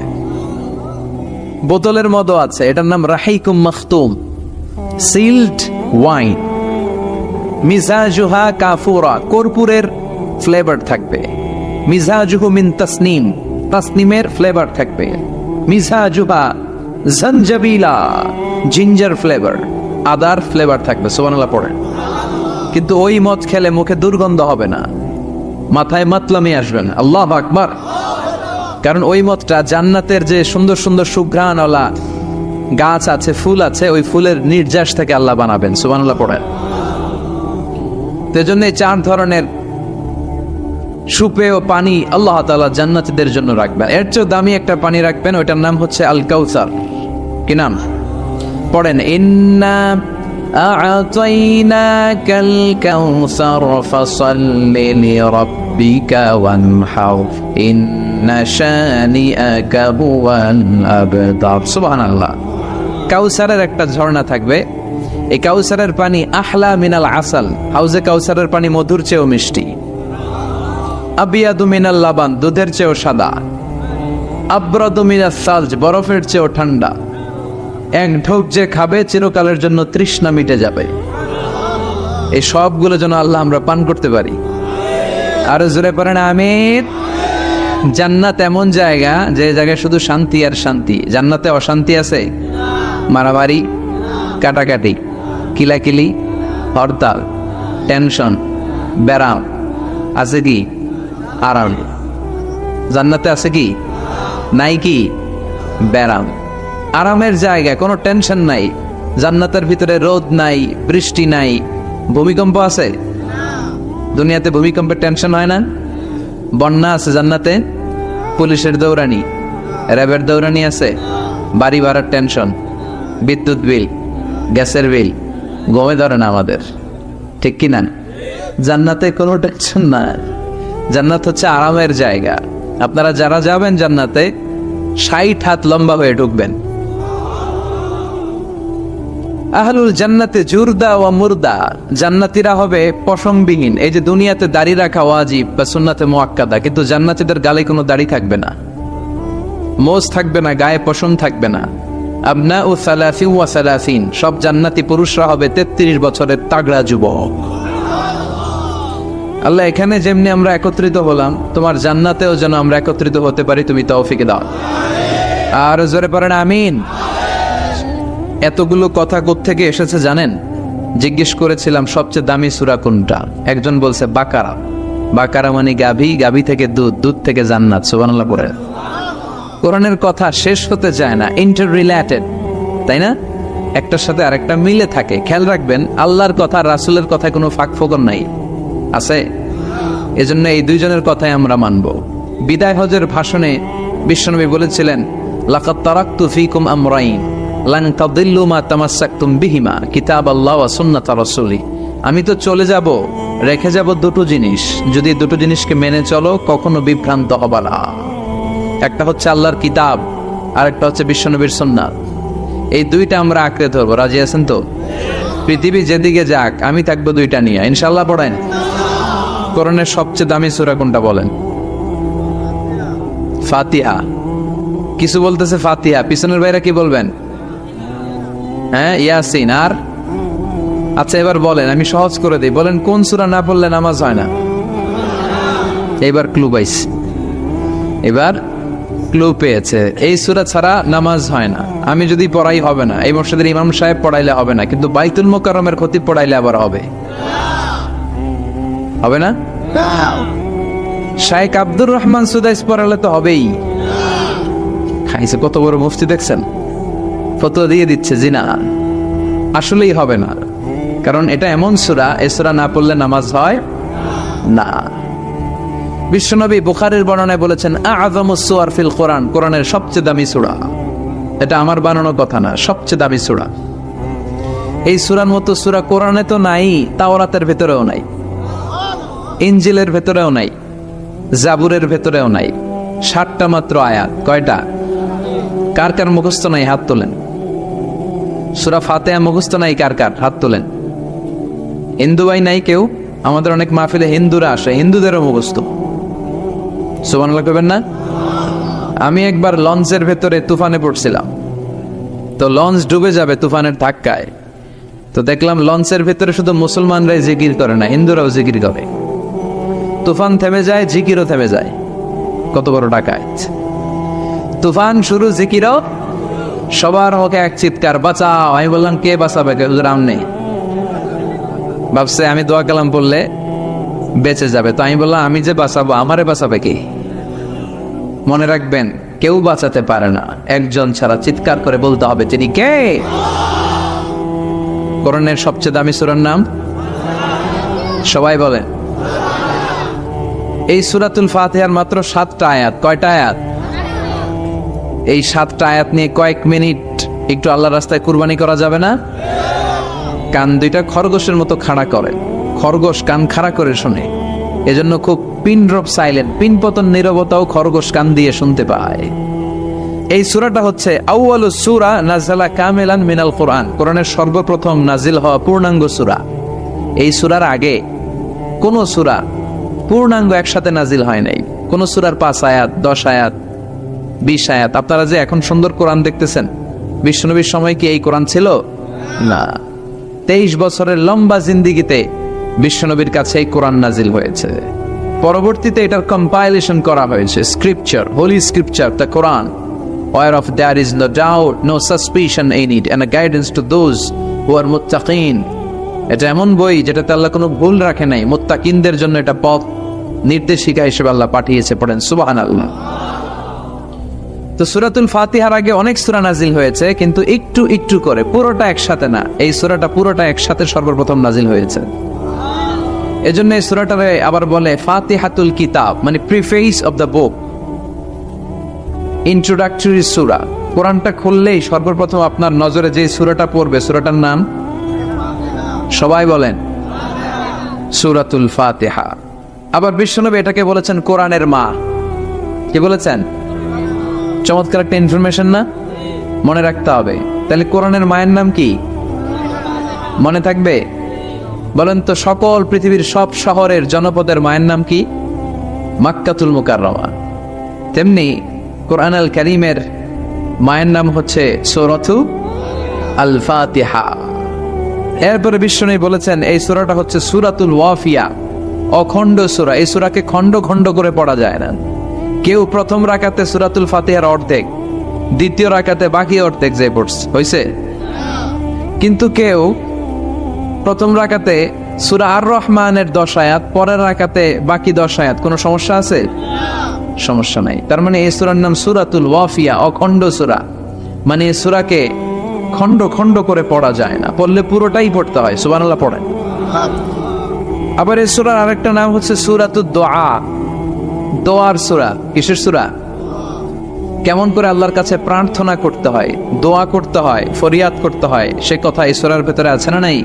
বোতলের মদও আছে, এটার নাম রাহিকুম মাখতুম, সিল্ড ওয়াইন। মিজাজুহা কাফুরা, কর্পূরের ফ্লেভার থাকবে। মিজাজুহু মিন তাসনিম, তাসনিমের ফ্লেভার থাকবে। মিজাজুহা জানজাবিলা, জিঞ্জার ফ্লেভার, আদার ফ্লেভার থাকবে। সুবহানাল্লাহ পড়েন। কিন্তু ওই মদ খেলে মুখে দুর্গন্ধ হবে না, মাথায় মাতলামি আসবে না। আল্লাহু আকবার। কারণ ওই মদটা জান্নাতের যে সুন্দর সুন্দর সুঘ্রাণওয়ালা গাছ আছে, ফুল আছে, ওই ফুলের নির্যাস থেকে আল্লাহ বানাবেন। সুবহানাল্লাহ পড়েন। সেজন্য এই 4 ধরনের সুপেয় পানি আল্লাহ তাআলা জান্নাতীদের জন্য রাখবেন। এর চেয়ে দামি একটা পানি রাখবেন, ওইটার নাম হচ্ছে আল কাউসার। কি নাম? পড়েন, ইন্না আ'তাইনাকাল কাউসার ফাসাল্লি লিরাব্বিকা ওয়ানহার ইন্না শানিআকা হুয়াল আবতার। সুবহানাল্লাহ। কাউসারের একটা ঝর্ণা থাকবে। এই কাউসারের পানি আহলা মিনাল আসাল, হাউজে কাউসারের পানি মধুর চেয়েও মিষ্টি। আবিয়াদু মিনাল লাবান, দুধের চেয়েও সাদা। আবরাদু মিনাস সালজ, বরফের চেয়েও ঠান্ডা। এক ঢোক যে খাবে চিরকালের জন্য তৃষ্ণা মিটে যাবে। এই সবগুলো যেন আল্লাহ আমরা পান করতে পারি। আর জোরে পড়েন আমিন। জান্নাত এমন জায়গা, যে জায়গায় শুধু শান্তি আর শান্তি। জান্নাতে অশান্তি আছে? মারামারি, কাটাকাটি, কিলাকিলি, হরতাল, টেনশন, ব্যারাম আছে কি? আরাম। জান্নাতে আছে কি? নাই কি? ব্যারাম। আরামের জায়গায় কোনো টেনশন নাই। জান্নাতের ভিতরে রোদ নাই, বৃষ্টি নাই, ভূমিকম্প আছে? দুনিয়াতে ভূমিকম্পের টেনশন হয় না? বন্যা আছে জান্নাতে? পুলিশের দৌড়ানি, র্যাবের দৌড়ানি আছে? বাড়ি ভাড়ার টেনশন, বিদ্যুৎ বিল, গ্যাসের বিল, গমে ধরে না আমাদের, ঠিক কি না? জান্নাতে কোনো টেনশন না। জান্নাত হচ্ছে আরামের জায়গা। আপনারা যারা যাবেন জান্নাতে 60 হাত লম্বা হয়ে ঢুকবেন। আহলুল জান্নাতে জুরদা ওয়া মুরদা, জান্নাতীরা হবে পশমবিহীন। এই যে দুনিয়াতে দাড়ি রাখা ওয়াজিব বা সুন্নাতে মুআক্কাদা, কিন্তু জান্নাতীদের গালে কোনো দাড়ি থাকবে না, মোজ থাকবে না, গায়ে পশম থাকবে না। আবনাউ সালাসিন ওয়া সালাসিন, সব জান্নাতি পুরুষরা হবে 33 বছরের তাগড়া যুবক। আল্লাহ, এখানে যেমনি আমরা একত্রিত হলাম, তোমার জান্নাতেও যেন আমরা একত্রিত হতে পারি, তুমি তৌফিক দাও। আর জোরে পড়েন আমিন। এতগুলো কথা কোত্থেকে এসেছে জানেন? জিজ্ঞেস করেছিলাম সবচেয়ে দামি সূরা কোনটা? একজন বলছে বাকারা। বাকারা মানে গাভী, গাভী থেকে দুধ, দুধ থেকে জান্নাত। সুবহানাল্লাহ পড়ে। কোরআনের কথা শেষ হতে চায় না, ইন্টার রিলেটেড, তাই না? একটার সাথে আরেকটা মিলে থাকে। খেয়াল রাখবেন, আল্লাহর কথা রাসূলের কথায় কোনো ফাঁক ফোকর নাই, আছে? এজন্য এই দুইজনের কথাই আমরা মানব। বিদায় হজের ভাষণে বিশ্বনবী বলেছিলেন, লাকাদ তারাকতু ফীকুম আমরাইন লান তাদিল্লু মা তামাসসাকতুম বিহিমা কিতাবাল্লাহ ওয়া সুন্নাত রাসূলি। আমি তো চলে যাব, রেখে যাব দুটো জিনিস, যদি দুটো জিনিসকে মেনে চলো কখনো বিভ্রান্ত হবে না। একটা হচ্ছে আল্লাহর কিতাব, আর একটা হচ্ছে বিশ্বনবীর সুন্নাত। এই দুইটা আমরা আঁকড়ে ধরবো। রাজি আছেন তো? পৃথিবী যেদিকে যাক, আমি থাকবো দুইটা নিয়ে, ইনশাআল্লাহ। পড়েন। কোরআনের সবচেয়ে দামি সূরা কোনটা বলেন? ফাতিহা। কিছু বলতেছে ফাতিহা, পিছনের ভাইরা কি বলবেন? হ্যাঁ, ইয়াসিন। আর আচ্ছা, এবার বলেন, আমি সহজ করে দিই, বলেন কোন সূরা না পড়লে নামাজ হয় না? এবার ক্লু পাইছি, এবার ক্লু পেয়েছে। এই সূরা ছাড়া নামাজ হয় না। আমি যদি পড়াই হবে না, এই মসজিদের ইমাম সাহেব পড়াইলে হবে না, কিন্তু বাইতুল মুকাররমের খতিব পড়াইলে আবার হবে। হবে না? শাইখ আব্দুর রহমান সুদাইস পড়ালে তো হবেই। খাইছে কত বড় মুফতি দেখছেন? ফতোয়া দিয়ে দিচ্ছে জি না, আসলেই হবে না। কারণ এটা এমন সূরা, এই সূরা না পড়লে নামাজ হয় না। বিশ্বনবী বুখারীর বর্ণনায় বলেছেন, আ'যামুস সুওয়ার ফিল কোরআন, কোরআনের সবচেয়ে দামি সূরা। এটা আমার বানানো কথা না, সবচেয়ে দামি সূরা। এই সূরার মতো সূরা কোরআনে তো নাই, তাওরাতের ভিতরেও নাই। ইনজিলের ভেতরেও নাই, জাবুরের ভেতরেও নাই। 60টা মাত্র আয়াত। কয়টা? কার কার মুখস্থ নাই হাত তোলেন। সূরা ফাতিহা মুখস্থ নাই কার কার হাত তোলেন। হিন্দু ভাই নাই কেউ? আমাদের অনেক মাহফিলে হিন্দুরা আসে, হিন্দুদেরও মুখস্থ। সুবহানাল্লাহ কইবেন না? আমি একবার লঞ্চের ভেতরে তুফানে পড়ছিলাম, তো লঞ্চ ডুবে যাবে তুফানের ধাক্কায়। তো দেখলাম লঞ্চের ভেতরে শুধু মুসলমানরাই জিকির করে না, হিন্দুরাও জিকির করে। তুফান থেমে যায়, জিকিরও থেমে যায়। কত বড় ডাকাত! তুফান শুরু, জিকিরও। সবার মুখে এক চিৎকার, বাঁচাও। আমি বললাম কে বাঁচাবে? হুজুর আমনে। ভাবছে আমি দোয়া কালাম পড়লে বেঁচে যাবে। তো আমি বললাম আমি যে বাঁচাবো, আমারে বাঁচাবে কি? মনে রাখবেন, কেউ বাঁচাতে পারে না, একজন ছাড়া। চিৎকার করে বলতে হবে তিনি কে। কোরআনের সবচেয়ে দামি সূরার নাম সবাই বলেন। এই সূরাতুল ফাতিহার মাত্র 7টা আয়াত। কয়টা আয়াত? এই 7টা আয়াত নিয়ে কয়েক মিনিট একটু আল্লাহর রাস্তায় কুরবানি করা যাবে না? কান দুইটা খরগোশের মতো খাড়া করে। খরগোশ কান খাড়া করে শোনে, এজন্য খুব পিন ড্রপ সাইলেন্ট, পিন পতন নীরবতাও খরগোশ কান দিয়ে শুনতে পায়। এই সূরাটা হচ্ছে আউয়ালুস সূরা নাযালা কামিলান মিনাল কোরআন, কোরআনের সর্বপ্রথম নাজিল হওয়া পূর্ণাঙ্গ সূরা। এই সূরার আগে কোন সূরা পূর্ণাঙ্গ একসাথে নাজিল হয় নাই। কোন সূরার 5 আয়াত, 10 আয়াত, 20 আয়াত। আপনারা যে এখন সুন্দর কোরআন দেখতেছেন, বিশ্বনবীর সময় কি এই কোরআন ছিল? না। 23 বছরের লম্বা জিন্দিগিতে বিশ্বনবীর কাছে এই কোরআন নাজিল হয়েছে। পরবর্তীতে এটার কম্পাইলেশন করা হয়েছে, scripture, holy scripture, the Quran, whereof there is no doubt, no suspicion in it, and a guidance to those who are muttaqin. এটা এমন বই যেটাতে আল্লাহ কোনো ভুল রাখে নাই। মুত্তাকিনদের জন্য এটা পথ নির্দেশিকা হিসেবে আল্লাহ পাঠিয়েছে। পড়েন সুবহানাল্লাহ। তো সূরাতুল ফাতিহার আগে অনেক সূরা নাজিল হয়েছে, কিন্তু একটু একটু করে, পুরোটা একসাথে না। এই সূরাটা পুরোটা একসাথে সর্বপ্রথম নাজিল হয়েছে। এজন্য এই সূরাটারে আবার বলে ফাতিহাতুল কিতাব, মানে preface of the book, introductory সূরা। কোরআনটা খুললেই সর্বপ্রথম আপনার নজরে যে সূরাটা পড়বে, সূরাটার নাম সবাই বলেন সূরাতুল ফাতিহা। আবার বিশ্বনবী এটাকে বলেছেন কোরআনের মা। কি বলেছেন? চমৎকার একটা ইনফরমেশন না? মনে রাখতে হবে। তাহলে কোরআনের মায়ের নাম কি? মনে থাকবে? বলেন তো, সকল পৃথিবীর সব শহরের জনপদের মায়ের নাম কি? মাক্কাতুল মুকাররমা। তেমনি কোরআন আল কারীমের মায়ের নাম হচ্ছে সূরাতু আল ফাতিহা। এরপরে বিশ্বনবী বলেছেন এই সূরাটা হচ্ছে সূরাতুল ওয়াফিয়া, অখণ্ড সূরা। এই সূরাকে খণ্ড খণ্ড করে পড়া যায় না। কেউ প্রথম রাকাতে সূরাতুল ফাতিহার অর্ধেক, দ্বিতীয় রাকাতে বাকি অর্ধেক যে পড়ছে হইছে। কিন্তু কেউ প্রথম রাকাতে সূরা আর রহমানের 10 আয়াত, পরের রাকাতে বাকি 10 আয়াত। কোনো সমস্যা আছে? সমস্যা নাই। তার মানে এই সূরার নাম সূরাতুল ওয়াফিয়া, অখণ্ড সূরা। মানে এই সূরাকে খণ্ড খণ্ড করে পড়া যায় না, পড়লে পুরোটাই পড়তে হয়। সুবহানাল্লাহ পড়েন। আবার এই সূরার আরেকটা নাম হচ্ছে সূরাতুদ দুআ, দোয়ার সূরা। কিসের সূরা? কেমন করে আল্লাহর কাছে প্রার্থনা করতে হয়, দোয়া করতে হয়, ফরিয়াদ করতে হয়, সে কথা এই সূরার ভেতরে আছে না নাই?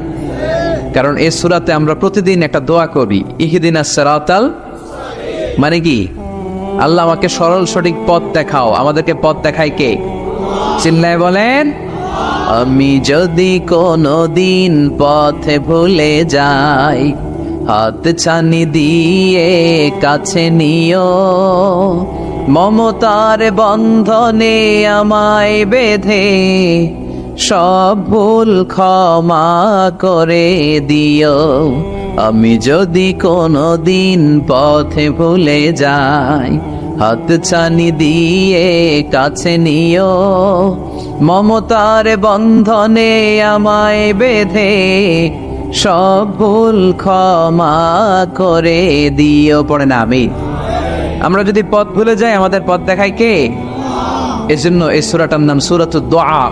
কারণ এই সূরাতে আমরা প্রতিদিন একটা দোয়া করি, ইহদিনাস সিরাতাল, মানে কি? আল্লাহ আমাকে সরল সঠিক পথ দেখাও। আমাদেরকে পথ দেখায় কে? চিল্লায় বলেন। আমি যদি কোনদিন পথে ভুলে যাই, হাত ছানি দিয়ে কাছে নিও, মমতার বন্ধনে আমায় বেঁধে সব ভুল ক্ষমা করে দিও। আমি যদি কোনদিন পথে ভুলে যাই, হাত ছানি দিয়ে কাছে নিও, মমতার বন্ধনে আমায় বেঁধে সব ভুল ক্ষমা করে দিও। পড়ে না আমি। আমরা যদি পথ ভুলে যাই, আমাদের পথ দেখায় কে? এজন্য এই সূরাটার নাম সূরাতুদ দুআ,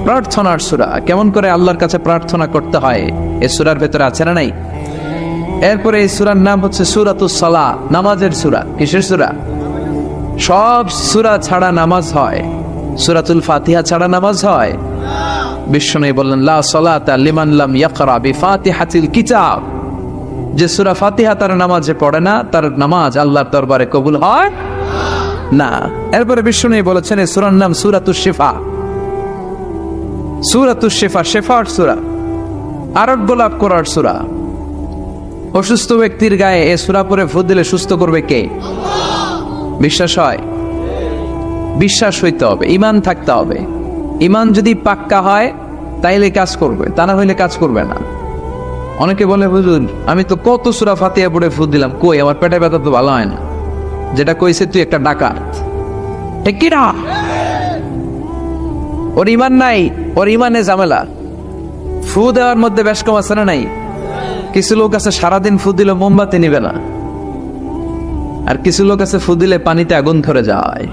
প্রার্থনার সূরা। কেমন করে আল্লাহর কাছে প্রার্থনা করতে হয় এই সূরার ভেতরে আছে না নাই? এরপরে এই সূরার নাম হচ্ছে সূরাতুস সালাহ, নামাজের সূরা। কিসের সূরা? সব সূরা ছাড়া নামাজ হয়, সূরাতুল ফাতিহা ছাড়া নামাজ হয়? বিশ্বনবী বললেন লা সালাতা লিমান লাম ইয়াকরা বিফাতিহাতিল কিতাব। যে সূরা ফাতিহা তার নামাজে পড়ে না, তার নামাজ আল্লাহর দরবারে কবুল হয় না। এরপরে বিষ্ণু বলেছেন এই সূরার নাম সূরাতুশ শিফা। সূরাতুশ শিফা, শিফার সূরা, আরোগ্য লাভ করার সূরা। অসুস্থ ব্যক্তির গায়ে এ সূরা পড়ে ফু দিলে সুস্থ করবে কে? বিশ্বাস হয়? বিশ্বাস হইতে হবে, ঈমান থাকতে হবে। ঈমান যদি পাক্কা হয় তাইলে কাজ করবে, তা না হইলে কাজ করবে না। অনেকে বলে হুজুর আমি তো কত সূরা ফাতিহা পড়ে ফু দিলাম, কই আমার পেটে ব্যথা তো ভালো হয় না। যেটা কইছে তুই একটা ডাকাত, ঠিক কি না? ওর ঈমান নাই, ওর ঈমানে ঝামেলা। ফু দেওয়ার মধ্যে বেশ কম আছে না নাই? কিছু লোক আছে সারাদিন ফু দিলে মোমবাতি নিবে না, আর কিছু লোক আছে ফু দিলে পানিতে আগুন ধরে যায়।